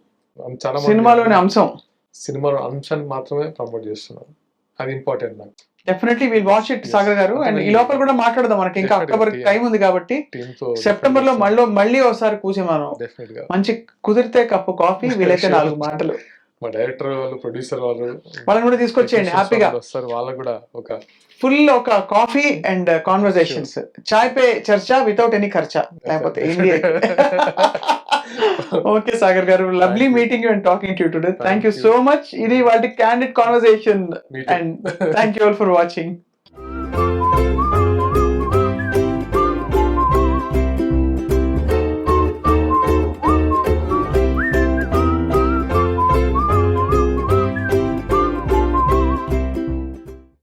చాలా సినిమాలోని అంశాన్ని మాత్రమే ప్రమోట్ చేస్తున్నాను. అది ఇంపార్టెంట్ నాకు. Definitely will watch it Sagar గారు. అండ్ ఈ లోపల కూడా మాట్లాడదాం, మనకి ఇంకా అక్టోబర్ టైం ఉంది కాబట్టి సెప్టెంబర్ లో మళ్ళీ ఒకసారి కూర్చొని మనం మంచి కుదిరితే కప్పు కాఫీ, వీలైతే 4 మాటలు మా డైరెక్టర్ వాళ్ళు, ప్రొడ్యూసర్ వాళ్ళు, వాళ్ళని కూడా తీసుకొచ్చేయండి technicians హ్యాపీగా. వాళ్ళు వస్తారు. వాళ్ళకు కూడా ఒక ఫుల్ ఒక coffee and conversations, chai pay చర్చా వితౌట్ ఎనీ ఖర్చా, లేకపోతే ఇండియా. ఓకే సాగర్ గారు, lovely you. Meeting you and talking to you today. Thank you you. So much. ఇది వాళ్ళ candid conversation Me too. And thank you all for watching.